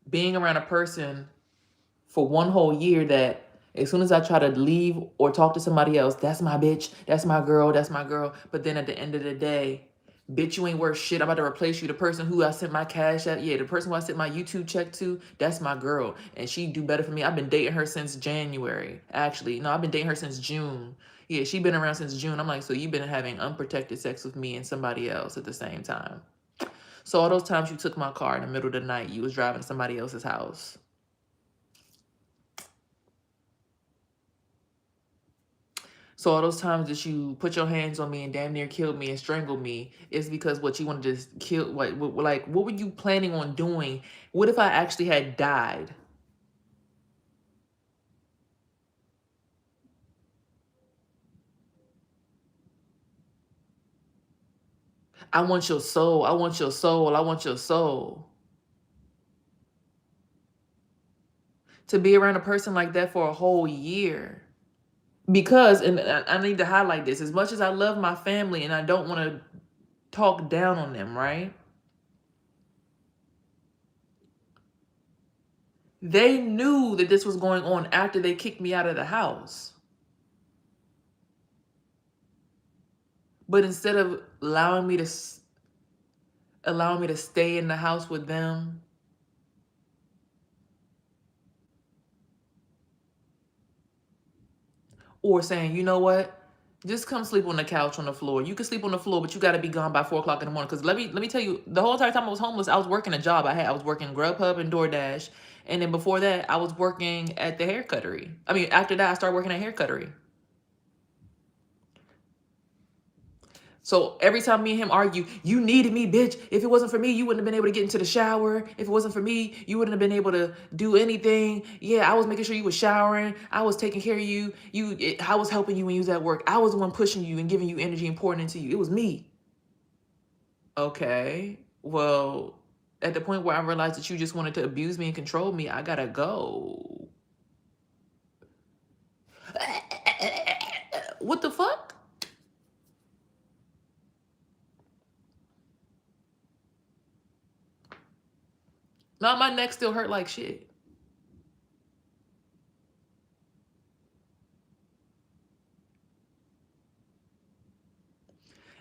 Being around a person for one whole year that as soon as I try to leave or talk to somebody else, that's my bitch, that's my girl, that's my girl. But then at the end of the day, bitch, you ain't worth shit. I'm about to replace you. The person who I sent my cash at, yeah, the person who I sent my YouTube check to, that's my girl. And she do better for me. I've been dating her since January. Actually, no, I've been dating her since June. Yeah, she been around since June. I'm like, so you've been having unprotected sex with me and somebody else at the same time. So all those times you took my car in the middle of the night, you was driving to somebody else's house. So all those times that you put your hands on me and damn near killed me and strangled me is because what you wanted to kill, what were you planning on doing? What if I actually had died? I want your soul. I want your soul. I want your soul. To be around a person like that for a whole year. Because, and I need to highlight this, as much as I love my family and I don't want to talk down on them, right? They knew that this was going on after they kicked me out of the house. But instead of allowing me to stay in the house with them, or saying, you know what, just come sleep on the couch on the floor. You can sleep on the floor, but you got to be gone by 4 o'clock in the morning. Because let me tell you, the whole entire time I was homeless, I was working a job I was working Grubhub and DoorDash, and then before that, I was working at the hair cuttery. I mean, after that, I started working at hair cuttery. So every time me and him argue, you needed me, bitch. If it wasn't for me, you wouldn't have been able to get into the shower. If it wasn't for me, you wouldn't have been able to do anything. Yeah, I was making sure you was showering. I was taking care of you. I was helping you when you was at work. I was the one pushing you and giving you energy and pouring into you. It was me. Okay. Well, at the point where I realized that you just wanted to abuse me and control me, I gotta go. What the fuck? Now my neck still hurt like shit.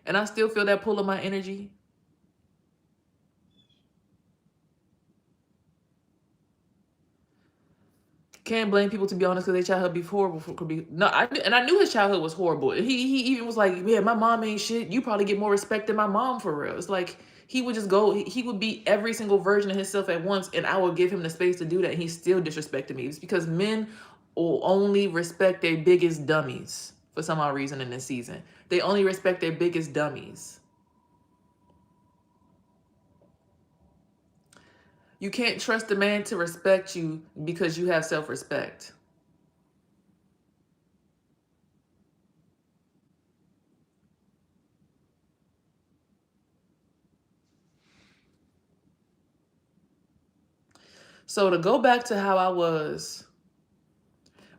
And I still feel that pull of my energy. Can't blame people, to be honest, because their childhood be horrible. Could be no, I knew his childhood was horrible. He even was like, yeah, my mom ain't shit. You probably get more respect than my mom for real. It's like he would just go. He would be every single version of himself at once, and I would give him the space to do that. And he still disrespected me. It's because men will only respect their biggest dummies for some odd reason in this season. They only respect their biggest dummies. You can't trust a man to respect you because you have self-respect. So to go back to how I was,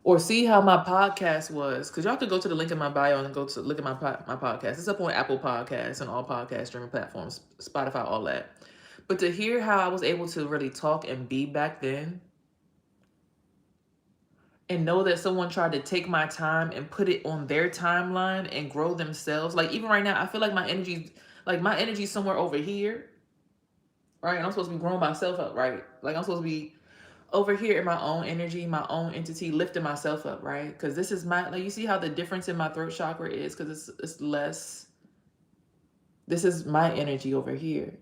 or see how my podcast was, because y'all could go to the link in my bio and go to look at my podcast. It's up on Apple Podcasts and all podcast streaming platforms, Spotify, all that. But to hear how I was able to really talk and be back then, and know that someone tried to take my time and put it on their timeline and grow themselves. Like even right now, I feel like my energy's somewhere over here, right? And I'm supposed to be growing myself up, right? Like I'm supposed to be over here in my own energy, my own entity, lifting myself up, right? Because this is my, like, you see how the difference in my throat chakra is, because it's less, this is my energy over here.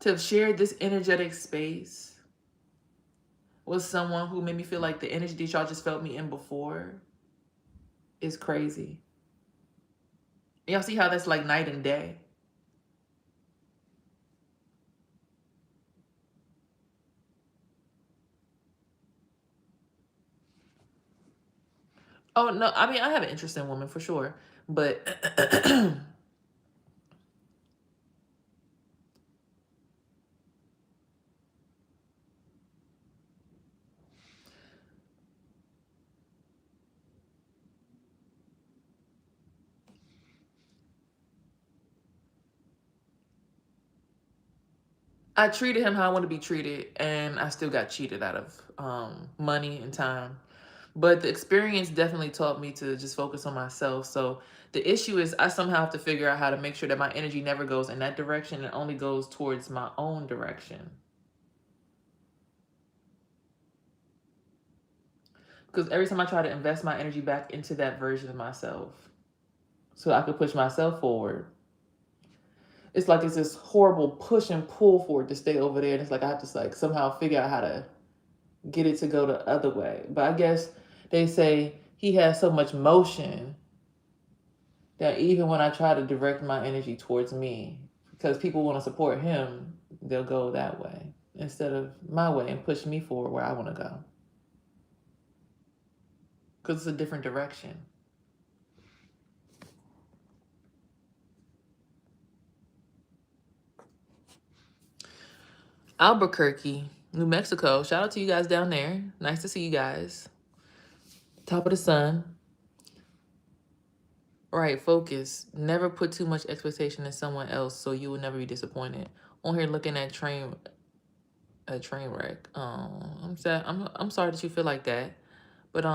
To have shared this energetic space with someone who made me feel like the energy that y'all just felt me in before is crazy. Y'all see how that's like night and day? Oh, no, I mean, I have an interest in women for sure, but I treated him how I want to be treated, and I still got cheated out of money and time. But the experience definitely taught me to just focus on myself. So the issue is I somehow have to figure out how to make sure that my energy never goes in that direction and only goes towards my own direction. Because every time I try to invest my energy back into that version of myself so I could push myself forward, it's like it's this horrible push and pull for it to stay over there, and it's like I have to like somehow figure out how to get it to go the other way. But I guess they say he has so much motion that even when I try to direct my energy towards me, because people want to support him, they'll go that way instead of my way and push me forward where I want to go. Because it's a different direction. Albuquerque, New Mexico. Shout out to you guys down there. Nice to see you guys. Top of the sun. Right, focus. Never put too much expectation in someone else, so you will never be disappointed. On here looking at a train wreck. I'm sad. I'm sorry that you feel like that, but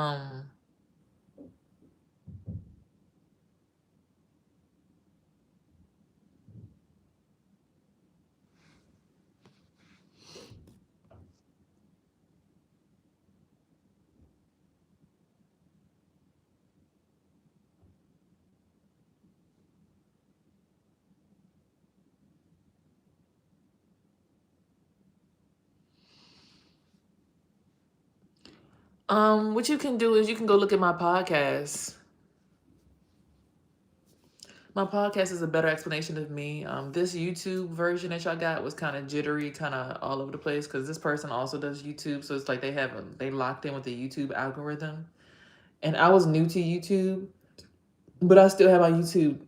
what you can do is you can go look at my podcast. My podcast is a better explanation of me. This YouTube version that y'all got was kind of jittery, kind of all over the place because this person also does YouTube, so it's like they locked in with the YouTube algorithm. And I was new to YouTube, but I still have my YouTube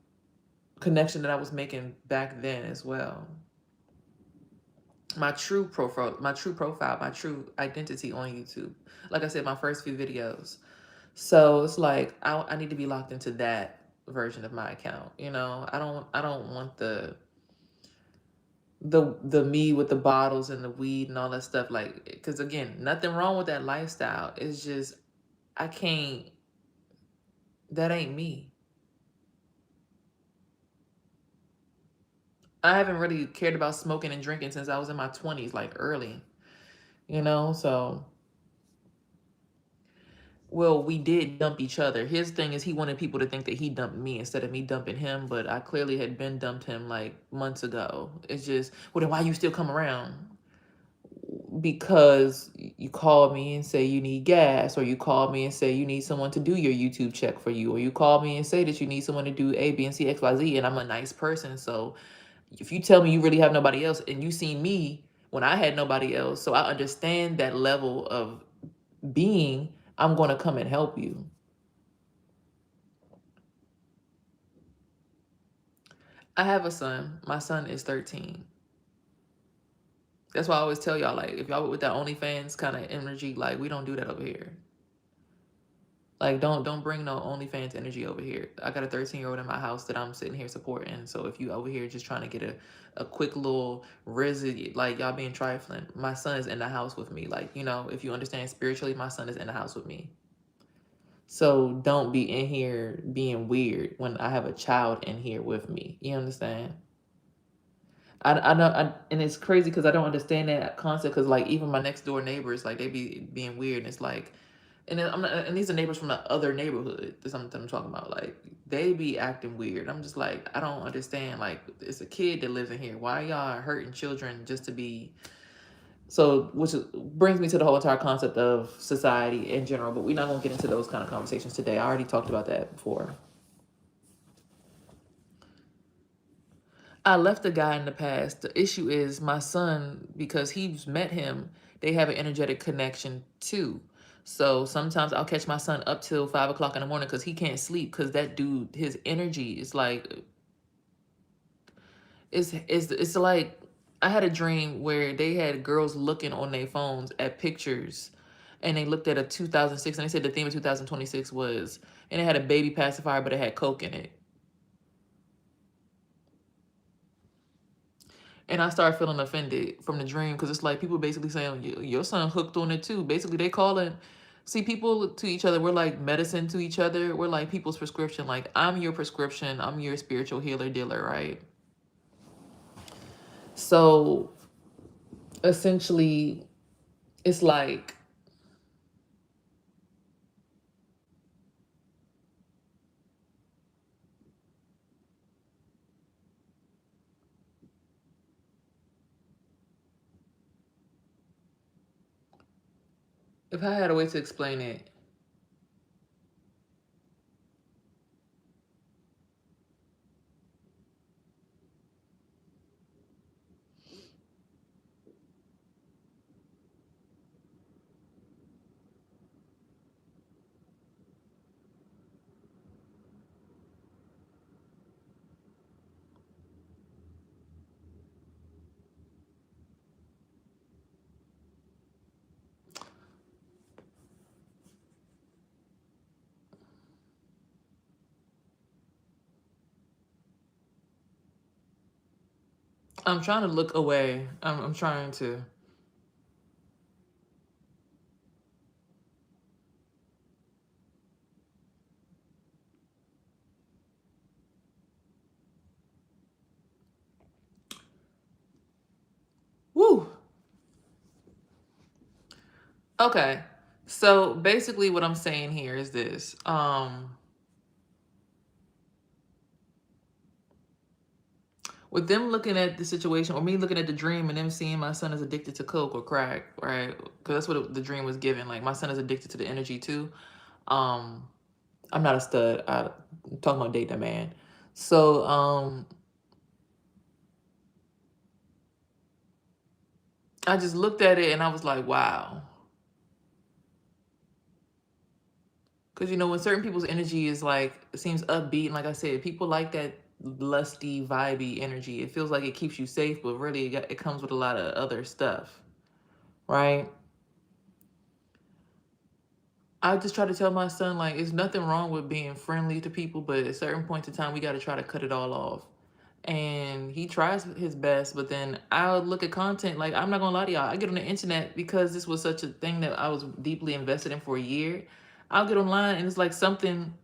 connection that I was making back then as well. My true profile, my true identity on YouTube. Like I said, my first few videos. So it's like I need to be locked into that version of my account. You know, I don't want the me with the bottles and the weed and all that stuff. Like, because again, nothing wrong with that lifestyle. It's just I can't. That ain't me. I haven't really cared about smoking and drinking since I was in my 20s, like early. You know, so well, we did dump each other. His thing is he wanted people to think that he dumped me instead of me dumping him, but I clearly had been dumped him like months ago. It's just, well, then why you still come around? Because you call me and say you need gas, or you call me and say you need someone to do your YouTube check for you, or you call me and say that you need someone to do A, B, and C, X, Y, Z, and I'm a nice person. So if you tell me you really have nobody else and you see me when I had nobody else, so I understand that level of being, I'm going to come and help you. I have a son. My son is 13. That's why I always tell y'all, like, if y'all with that OnlyFans kind of energy, like, we don't do that over here. Like, don't bring no OnlyFans energy over here. I got a 13-year-old in my house that I'm sitting here supporting. So if you over here just trying to get a quick little rizzy, like, y'all being trifling, my son is in the house with me. Like, you know, if you understand spiritually, my son is in the house with me. So don't be in here being weird when I have a child in here with me. You understand? I know, and it's crazy because I don't understand that concept. Because like even my next door neighbors, like they be being weird, and it's like, and then I'm not, and these are neighbors from the other neighborhood. That's something I'm talking about. Like they be acting weird. I'm just like, I don't understand. Like it's a kid that lives in here. Why y'all hurting children just to be? So, brings me to the whole entire concept of society in general. But we're not gonna get into those kind of conversations today. I already talked about that before. I left a guy in the past. The issue is my son, because he's met him, they have an energetic connection too. So sometimes I'll catch my son up till 5 o'clock in the morning because he can't sleep because that dude, his energy is like, it's like, I had a dream where they had girls looking on their phones at pictures and they looked at a 2006 and they said the theme of 2026 was, and it had a baby pacifier, but it had Coke in it. And I started feeling offended from the dream because it's like people basically saying your son hooked on it too. Basically, they calling, see people to each other. We're like medicine to each other. We're like people's prescription. Like I'm your prescription. I'm your spiritual healer dealer, right? So essentially, it's like If I had a way to explain it, I'm trying to look away. I'm trying to. Woo. Okay. So basically what I'm saying here is this. With them looking at the situation, or me looking at the dream and them seeing my son is addicted to coke or crack, right? Because that's what the dream was given. Like, my son is addicted to the energy too. Um, I'm not a stud. I'm talking about dating a man. So I just looked at it and I was like, wow. Because, when certain people's energy is like, it seems upbeat, and like I said, people like that lusty, vibey energy. It feels like it keeps you safe, but really it comes with a lot of other stuff, right? I just try to tell my son, like, it's nothing wrong with being friendly to people, but at certain points in time, we got to try to cut it all off. And he tries his best, but then I'll look at content. Like, I'm not gonna lie to y'all, I get on the internet because this was such a thing that I was deeply invested in for a year. I'll get online and it's like something.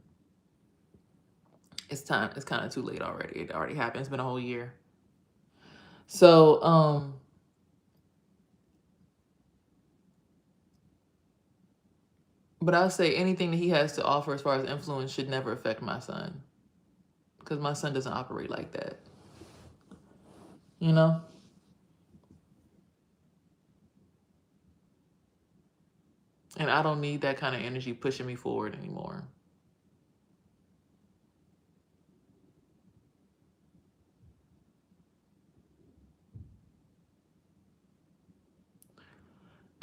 It's time. It's kind of too late already. It already happened. It's been a whole year. So, but I'll say anything that he has to offer as far as influence should never affect my son, because my son doesn't operate like that. You know. And I don't need that kind of energy pushing me forward anymore.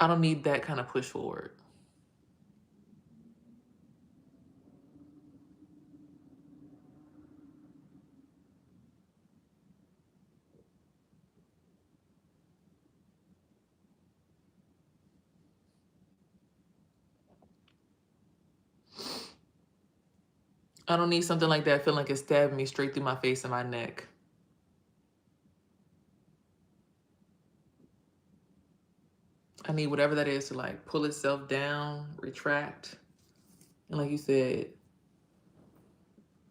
I don't need that kind of push forward. I don't need something like that feeling like it's stabbing me straight through my face and my neck. I need whatever that is to like pull itself down, retract, and like you said,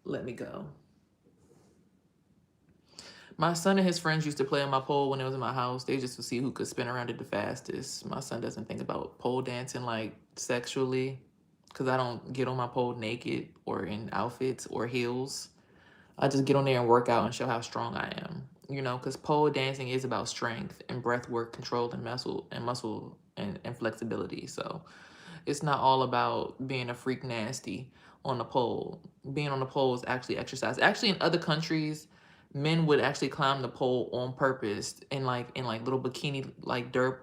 let me go. My son and his friends used to play on my pole when it was in my house. They just to see who could spin around it the fastest. My son doesn't think about pole dancing like sexually, because I don't get on my pole naked or in outfits or heels. I just get on there and work out and show how strong I am. Because pole dancing is about strength and breath work, control, and muscle and flexibility. So it's not all about being a freak nasty on the pole. Being on the pole is actually exercise. Actually, in other countries, men would actually climb the pole on purpose in like little bikini, like derp,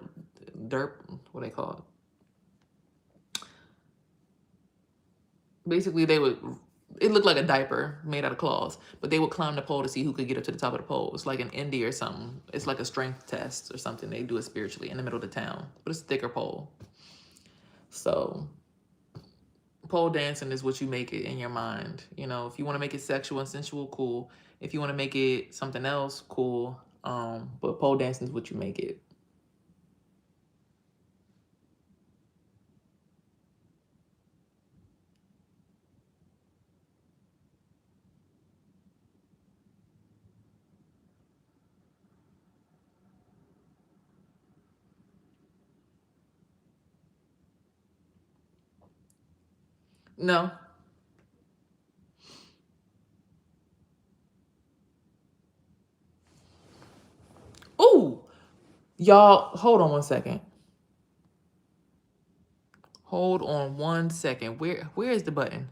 what they call it. Basically, they would. It looked like a diaper made out of claws, but they would climb the pole to see who could get up to the top of the pole. It's like in India or something. It's like a strength test or something. They do it spiritually in the middle of the town, but it's a thicker pole. So pole dancing is what you make it in your mind. If you want to make it sexual and sensual, cool. If you want to make it something else, cool. But pole dancing is what you make it. No. Ooh, y'all, hold on one second. Hold on one second. Where is the button?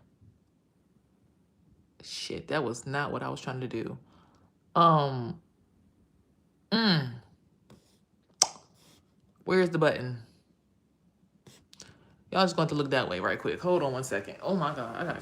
Shit, that was not what I was trying to do. Um, where's the button? Y'all just going to look that way right quick. Hold on one second. Oh my God, I gotta.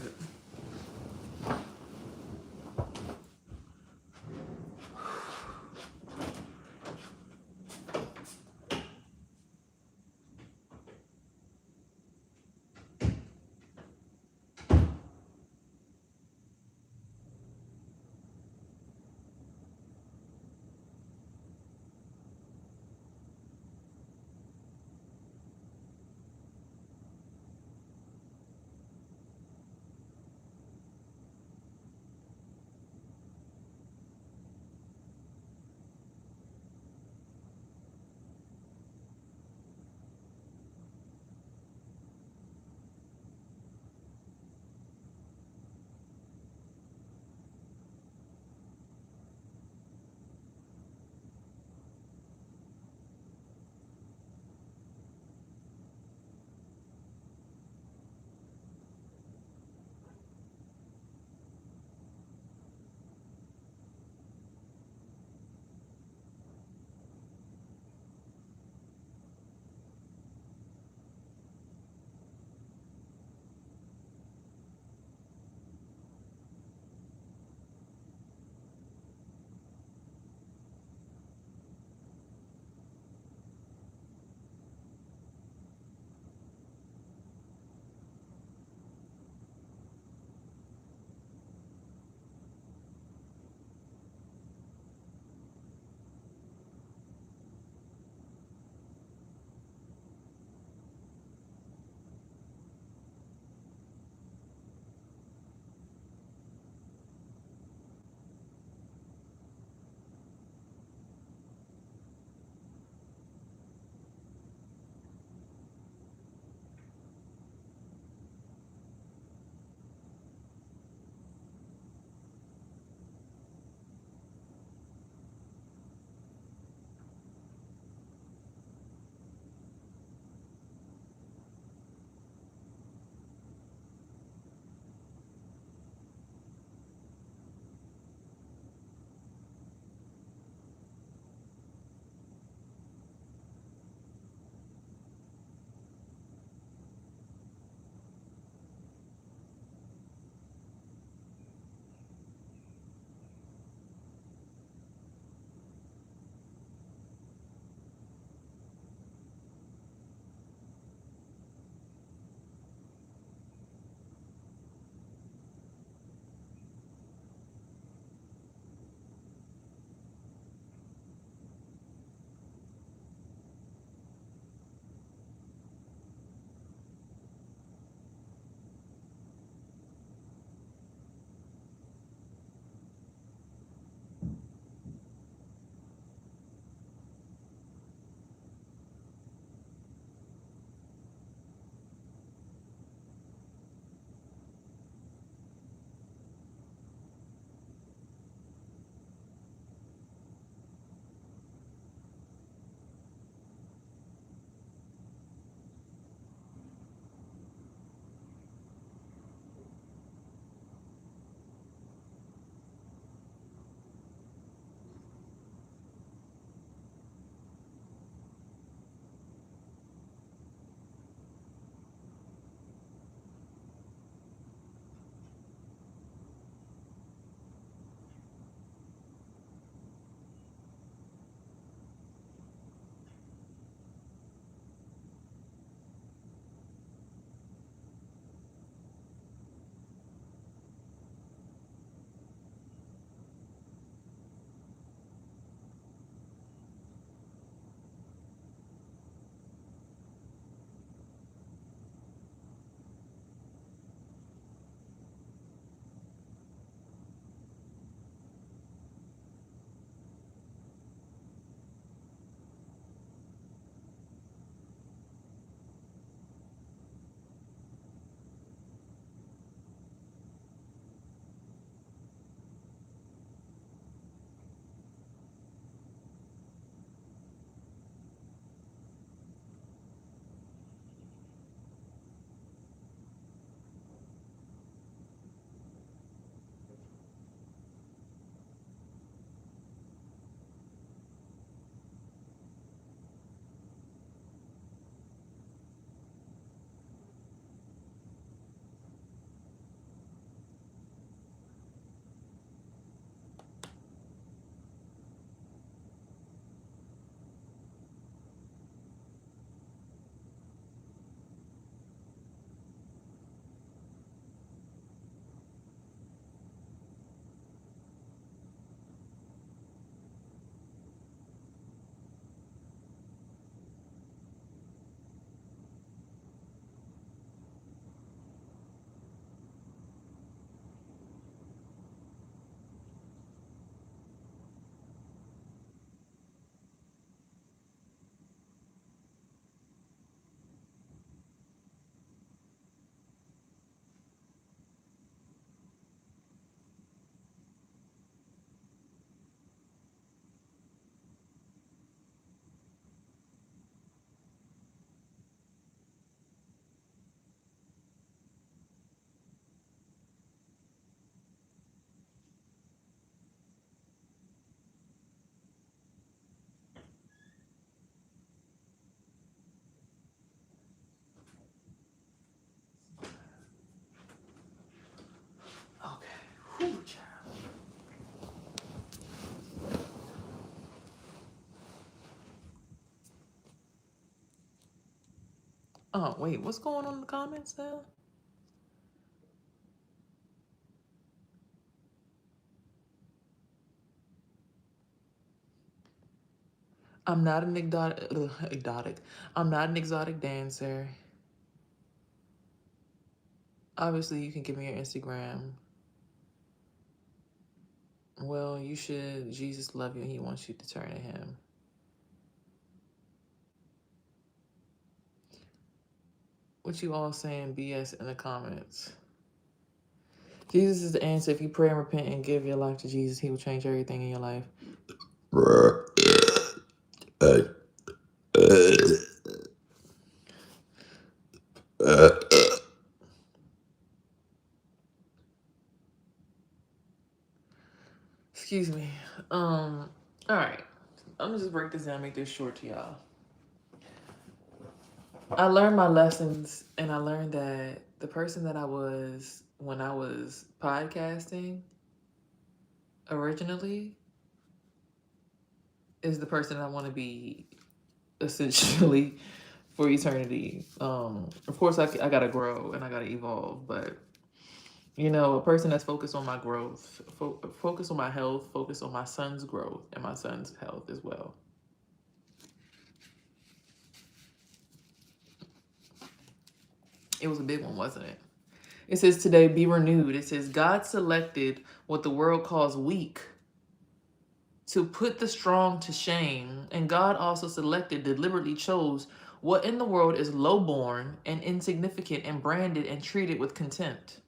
Oh, wait, what's going on in the comments now? I'm not an exotic. I'm not an exotic dancer. Obviously, you can give me your Instagram. Well, you should. Jesus love you and he wants you to turn to him. What you all saying BS in the comments? Jesus is the answer. If you pray and repent and give your life to Jesus, he will change everything in your life. Excuse me. All right. I'm gonna just break this down, make this short to y'all. I learned my lessons, and I learned that the person that I was when I was podcasting originally is the person I want to be essentially for eternity. Of course, I gotta grow and I gotta evolve, but a person that's focused on my growth, focus on my health, focus on my son's growth and my son's health as well. It was a big one, wasn't it? It says today, be renewed. It says God selected what the world calls weak to put the strong to shame, and God also selected, deliberately chose what in the world is lowborn and insignificant and branded and treated with contempt.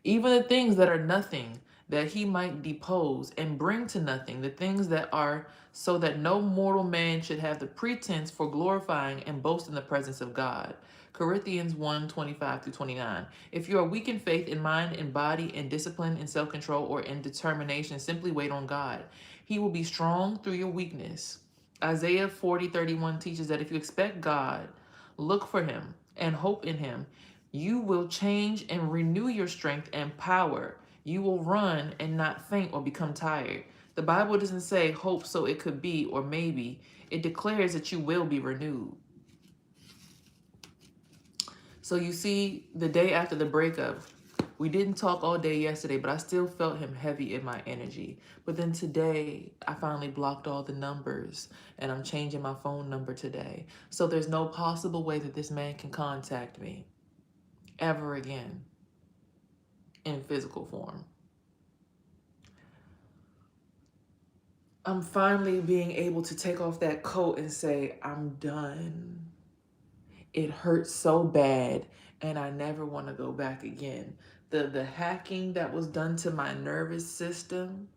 Even the things that are nothing, that he might depose and bring to nothing the things that are, so that no mortal man should have the pretense for glorifying and boast in the presence of God. Corinthians 1:25-29. If you are weak in faith, in mind, in body, in discipline, in self-control, or in determination, simply wait on God. He will be strong through your weakness. Isaiah 40:31 teaches that if you expect God, look for him, and hope in him, you will change and renew your strength and power. You will run and not faint or become tired. The Bible doesn't say hope so it could be or maybe. It declares that you will be renewed. So you see, the day after the breakup, we didn't talk all day yesterday, but I still felt him heavy in my energy. But then today, I finally blocked all the numbers and I'm changing my phone number today. So there's no possible way that this man can contact me ever again in physical form. I'm finally being able to take off that coat and say, I'm done. It hurts so bad and I never want to go back again. The hacking that was done to my nervous system,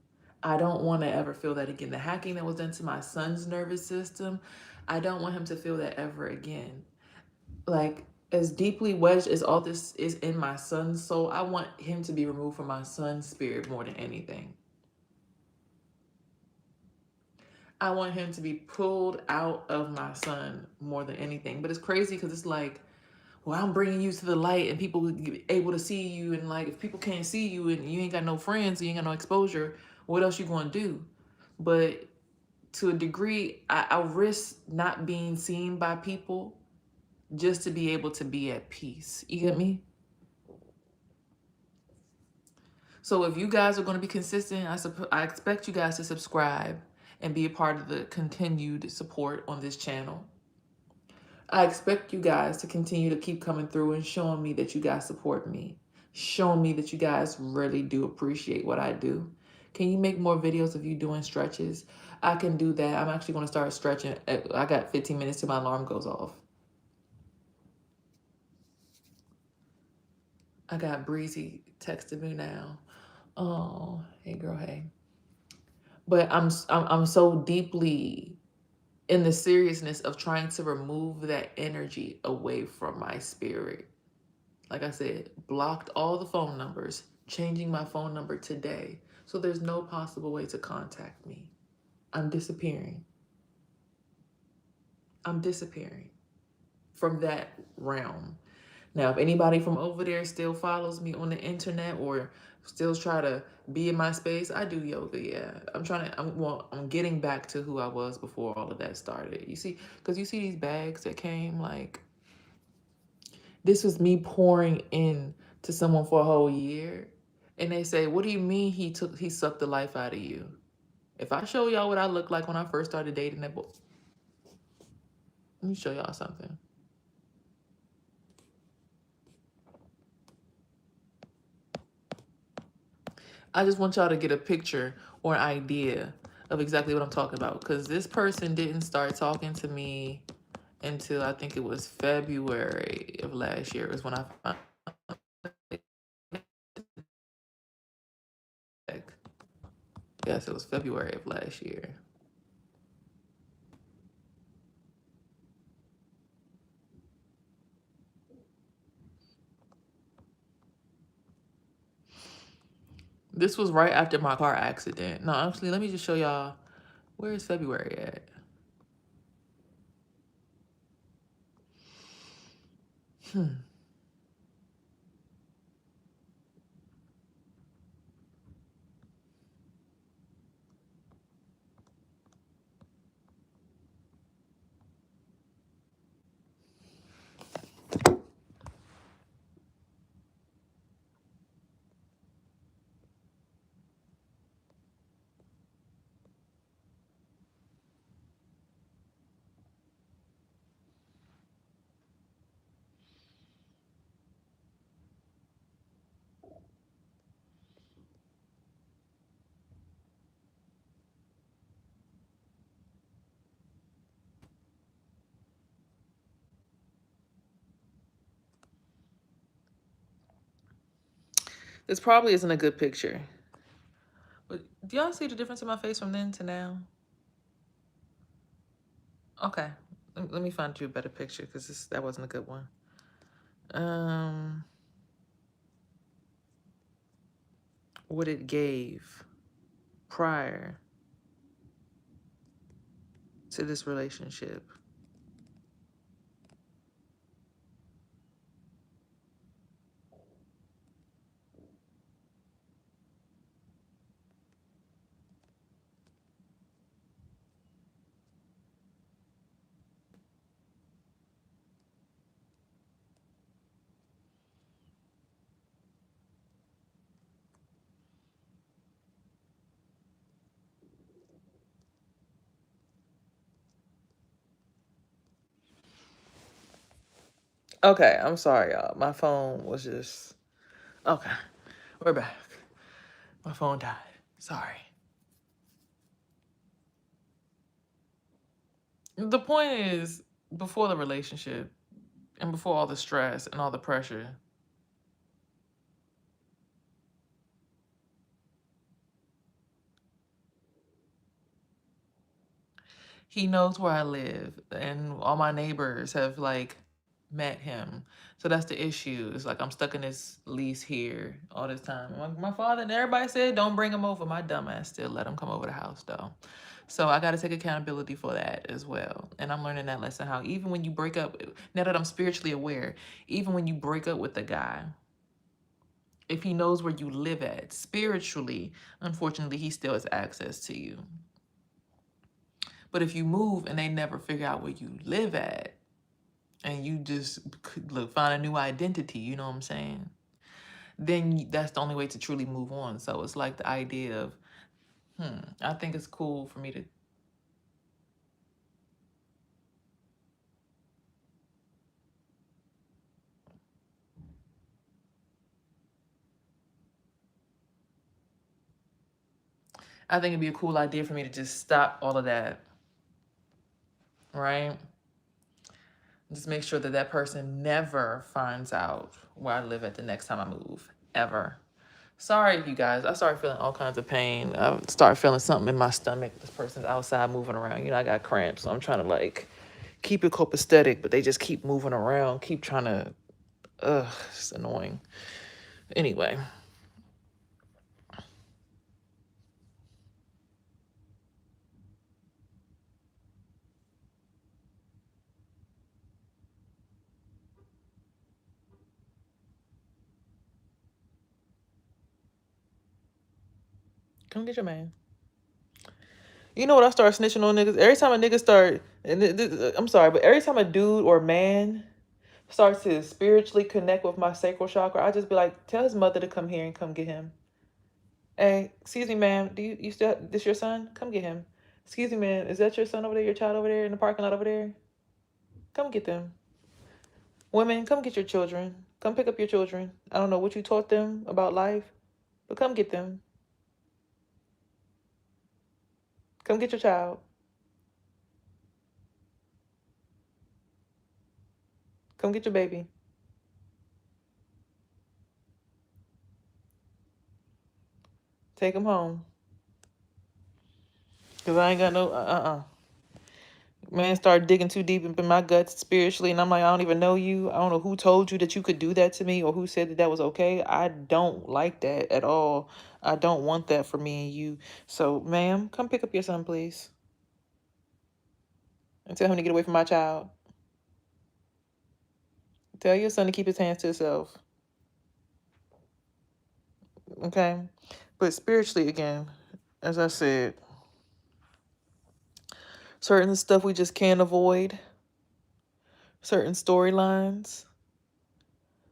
I don't want to ever feel that again. The hacking that was done to my son's nervous system, I don't want him to feel that ever again. Like, as deeply wedged as all this is in my son's soul, I want him to be removed from my son's spirit more than anything. I want him to be pulled out of my son more than anything. But it's crazy because it's like, well, I'm bringing you to the light and people will be able to see you. And like, if people can't see you and you ain't got no friends, you ain't got no exposure, what else you going to do? But to a degree, I risk not being seen by people just to be able to be at peace. You get me? So if you guys are going to be consistent, I expect you guys to subscribe and be a part of the continued support on this channel. I expect you guys to continue to keep coming through and showing me that you guys support me. Showing me that you guys really do appreciate what I do. Can you make more videos of you doing stretches? I can do that. I'm actually going to start stretching. I got 15 minutes till my alarm goes off. I got Breezy texting me now. Oh, hey girl, hey. But I'm so deeply in the seriousness of trying to remove that energy away from my spirit. Like I said, blocked all the phone numbers, changing my phone number today. So there's no possible way to contact me. I'm disappearing. I'm disappearing from that realm. Now, if anybody from over there still follows me on the internet or still try to be in my space, I do yoga, yeah. I'm getting back to who I was before all of that started. You see, because you see these bags that came, like, This was me pouring in to someone for a whole year. And they say, what do you mean he sucked the life out of you? If I show y'all what I looked like when I first started dating that boy, let me show y'all something. I just want y'all to get a picture or an idea of exactly what I'm talking about. Because this person didn't start talking to me until I think it was February of last year is when I found out. Yes, it was February of last year. This was right after my car accident. No, actually, let me just show y'all. Where is February at? This probably isn't a good picture. But do y'all see the difference in my face from then to now? Okay. Let me find you a better picture because that wasn't a good one. What it gave prior to this relationship. Okay, I'm sorry, y'all. My phone was just... Okay, we're back. My phone died. Sorry. The point is, before the relationship and before all the stress and all the pressure, he knows where I live, and all my neighbors have like met him. So that's the issue. It's like I'm stuck in this lease here all this time. My father and everybody said don't bring him over. My dumb ass still let him come over the house though. So I got to take accountability for that as well. And I'm learning that lesson how even when you break up, now that I'm spiritually aware, even when you break up with a guy, if he knows where you live at spiritually, unfortunately, he still has access to you. But if you move and they never figure out where you live at, and you just look find a new identity, you know what I'm saying? Then that's the only way to truly move on. So it's like the idea of, I think it's cool for me to. I think it'd be a cool idea for me to just stop all of that, right? Just make sure that that person never finds out where I live at the next time I move, ever. Sorry, you guys. I started feeling all kinds of pain. I started feeling something in my stomach. This person's outside moving around. You know, I got cramps, so I'm trying to like keep it copacetic, but they just keep moving around, keep trying to. It's annoying. Anyway, come get your man. You know what? I start snitching on niggas every time a nigga start. And I'm sorry, but every time a dude or man starts to spiritually connect with my sacral chakra, I just be like, tell his mother to come here and come get him. Hey, excuse me, ma'am. Do you still this your son? Come get him. Excuse me, man. Is that your son over there? Your child over there in the parking lot over there? Come get them. Women, come get your children. Come pick up your children. I don't know what you taught them about life, but come get them. Come get your child. Come get your baby. Take him home. Because I ain't got no, Man, start digging too deep in my guts spiritually, and I'm like, I don't even know you. I don't know who told you that you could do that to me or who said that that was okay. I don't like that at all. I don't want that for me and you. So, ma'am, come pick up your son, please, and tell him to get away from my child. Tell your son to keep his hands to himself. Okay? But spiritually, again, as I said, certain stuff we just can't avoid, certain storylines,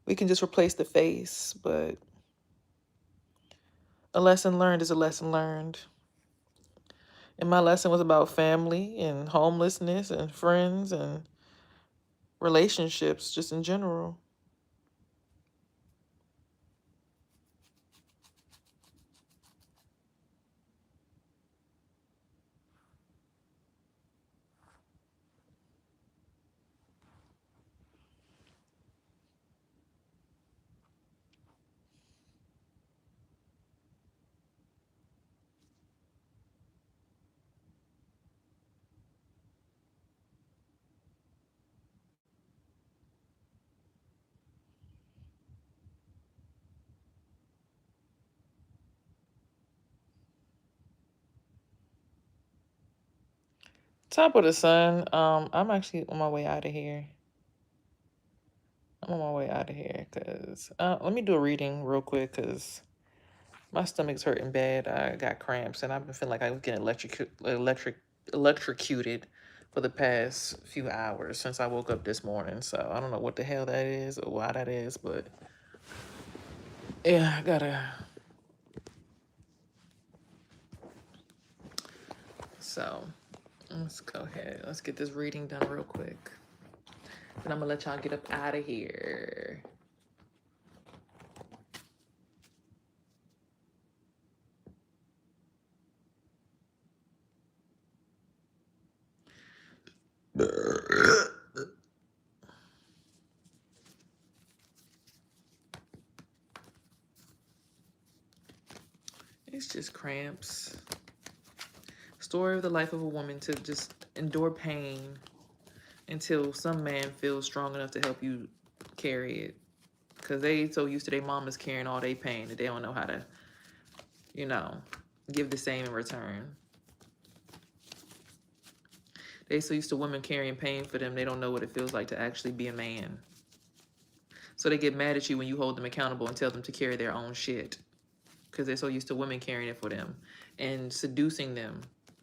we can just replace the face, but a lesson learned is a lesson learned. And my lesson was about family and homelessness and friends and relationships just in general. Top of the sun. I'm actually on my way out of here. I'm on my way out of here because let me do a reading real quick because my stomach's hurting bad. I got cramps and I've been feeling like I was getting electrocuted for the past few hours since I woke up this morning. So I don't know what the hell that is or why that is, but yeah, I gotta. So let's go ahead. Let's get this reading done real quick. And I'm gonna let y'all get up out of here. It's just cramps. Story of the life of a woman to just endure pain until some man feels strong enough to help you carry it. Because they so used to their mamas carrying all their pain that they don't know how to, give the same in return. They so used to women carrying pain for them, they don't know what it feels like to actually be a man. So they get mad at you when you hold them accountable and tell them to carry their own shit. Because they're so used to women carrying it for them and seducing them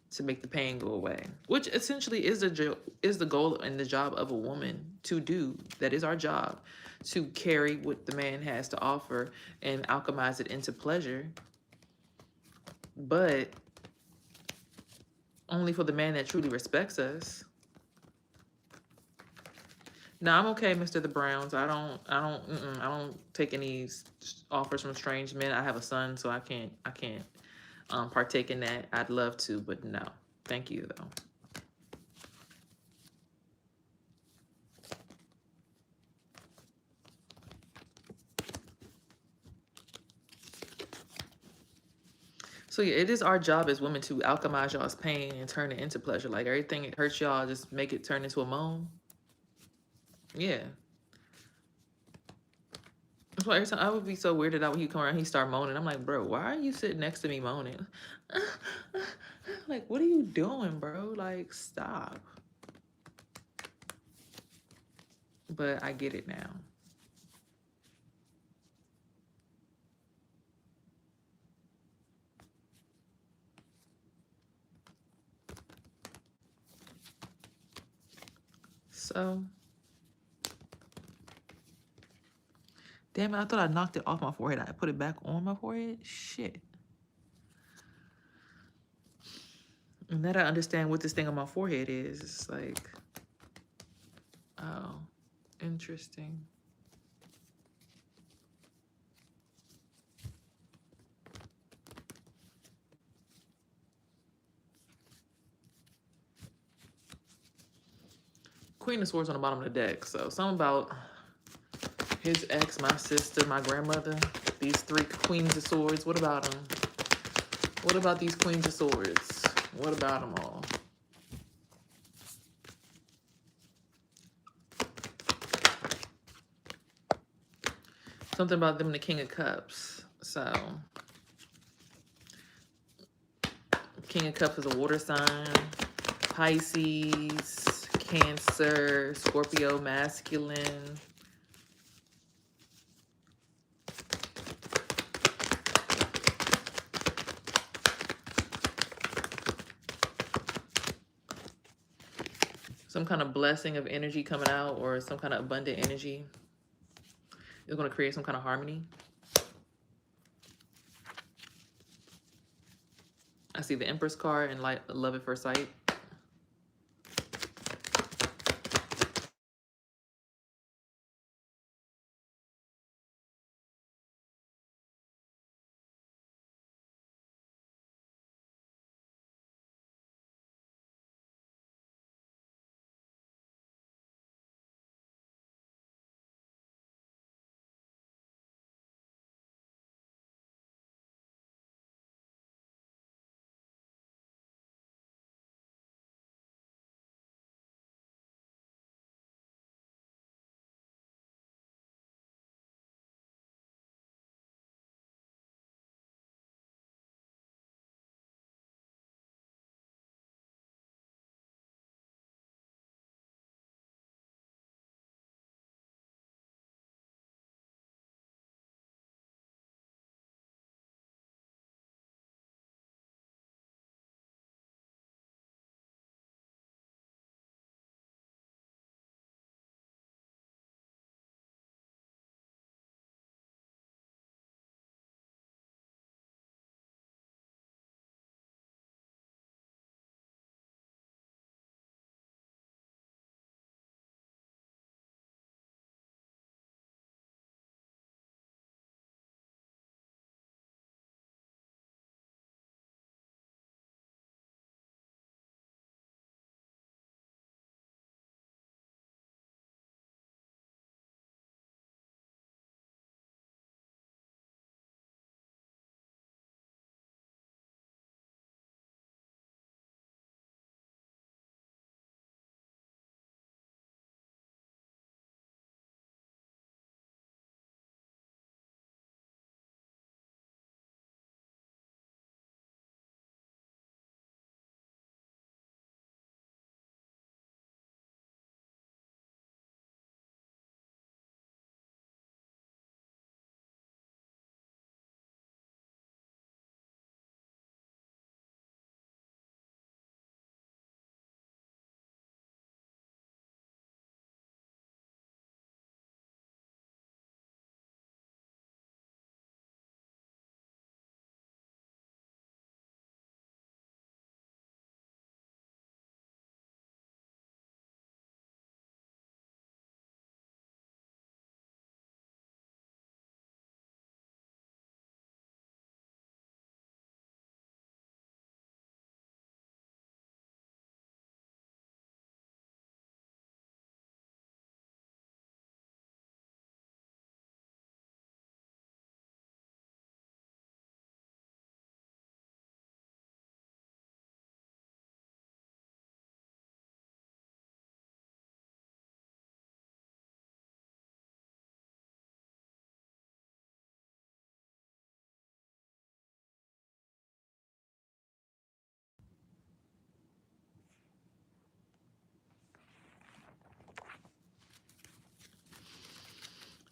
to make the pain go away, which essentially is the goal and the job of a woman to do. That is our job, to carry what the man has to offer and alchemize it into pleasure, but only for the man that truly respects us. No, I'm okay, Mr. The Browns. I don't take any offers from strange men. I have a son, so I can't partake in that. I'd love to, but no. Thank you, though. So yeah, it is our job as women to alchemize y'all's pain and turn it into pleasure. Like everything that hurts y'all, just make it turn into a moan. Yeah. That's why every time I would be so weirded out when he come around, he start moaning. I'm like, bro, why are you sitting next to me moaning? Like, what are you doing, bro? Like, stop. But I get it now. So Damn it, I thought I knocked it off my forehead. I put it back on my forehead? Shit. And now that I understand what this thing on my forehead is, it's like, oh, interesting. Queen of Swords on the bottom of the deck. So something about his ex, my sister, my grandmother, these three Queens of Swords. What about them? What about these Queens of Swords? What about them all? Something about them, the King of Cups. So, King of Cups is a water sign. Pisces, Cancer, Scorpio, masculine. Some kind of blessing of energy coming out, or some kind of abundant energy is going to create some kind of harmony. I see the Empress card and like love at first sight.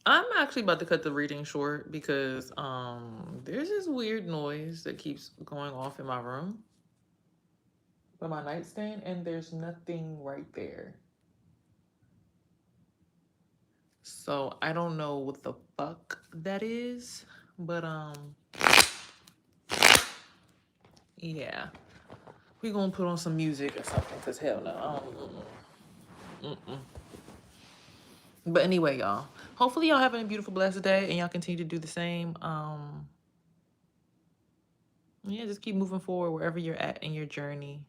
I'm actually about to cut the reading short because there's this weird noise that keeps going off in my room by my nightstand, and there's nothing right there. So I don't know what the fuck that is. But yeah. We gonna put on some music or something, cause hell no, I don't. Mm-mm. But anyway, y'all. Hopefully y'all having a beautiful, blessed day, and y'all continue to do the same. Yeah, just keep moving forward wherever you're at in your journey.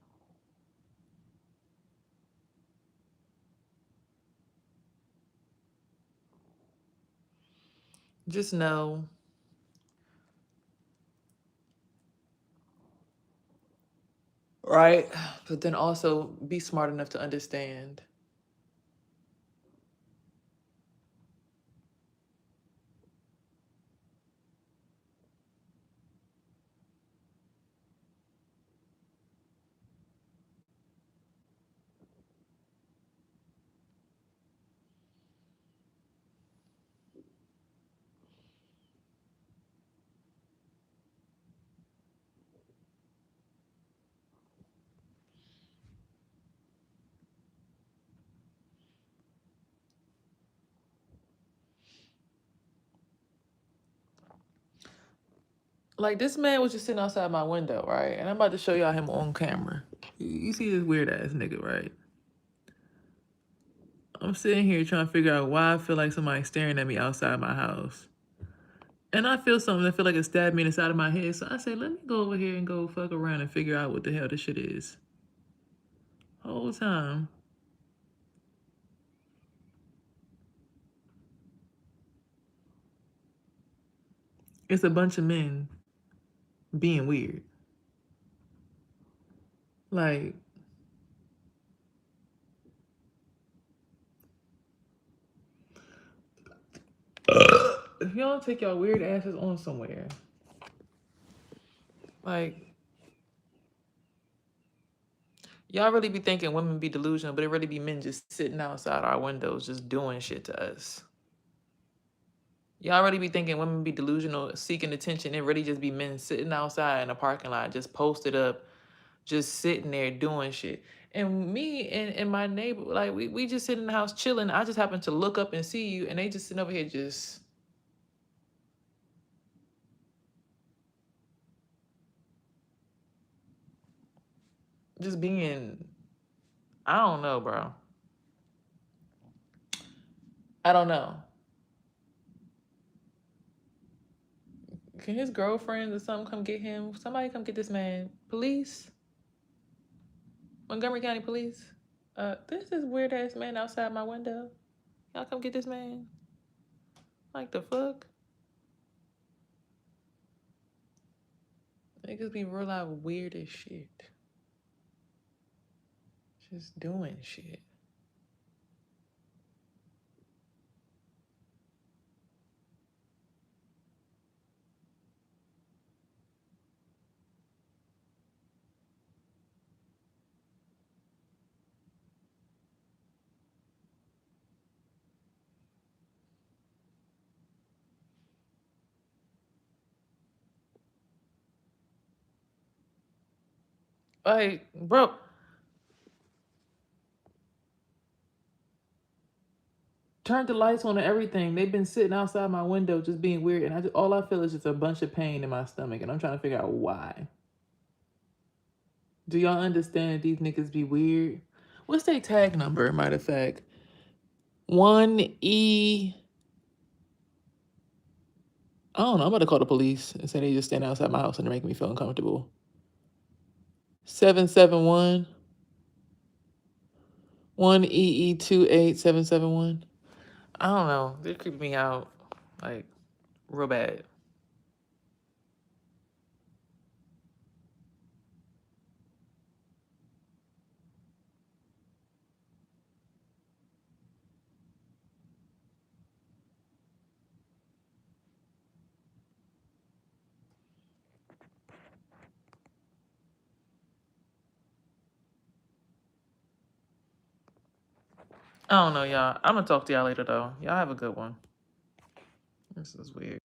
Just know, right? But then also be smart enough to understand. Like, this man was just sitting outside my window, right? And I'm about to show y'all him on camera. You see this weird ass nigga, right? I'm sitting here trying to figure out why I feel like somebody's staring at me outside my house. And I feel something that feel like it stabbed me in the side of my head. So I say, let me go over here and go fuck around and figure out what the hell this shit is. Whole time. It's a bunch of men being weird. Like, if y'all don't take y'all weird asses on somewhere, like, y'all really be thinking women be delusional, but it really be men just sitting outside our windows just doing shit to us. Y'all really be thinking women be delusional, seeking attention. It really just be men sitting outside in a parking lot, just posted up, just sitting there doing shit. And me and my neighbor, like, we just sit in the house chilling. I just happen to look up and see you, and they just sitting over here just being, I don't know, bro. I don't know. Can his girlfriend or something come get him? Somebody come get this man. Police? Montgomery County Police? There's this weird ass man outside my window. Y'all come get this man. Like, the fuck? Niggas be real out weird as shit. Just doing shit. Like, bro, turned the lights on and everything. They've been sitting outside my window just being weird. And all I feel is just a bunch of pain in my stomach. And I'm trying to figure out why. Do y'all understand these niggas be weird? What's their tag number, matter of fact? 1E. I don't know. I'm about to call the police and say they just stand outside my house and they're making me feel uncomfortable. 771 1EE28771. I don't know. They're creeping me out, like, real bad. I don't know, y'all. I'm gonna talk to y'all later, though. Y'all have a good one. This is weird.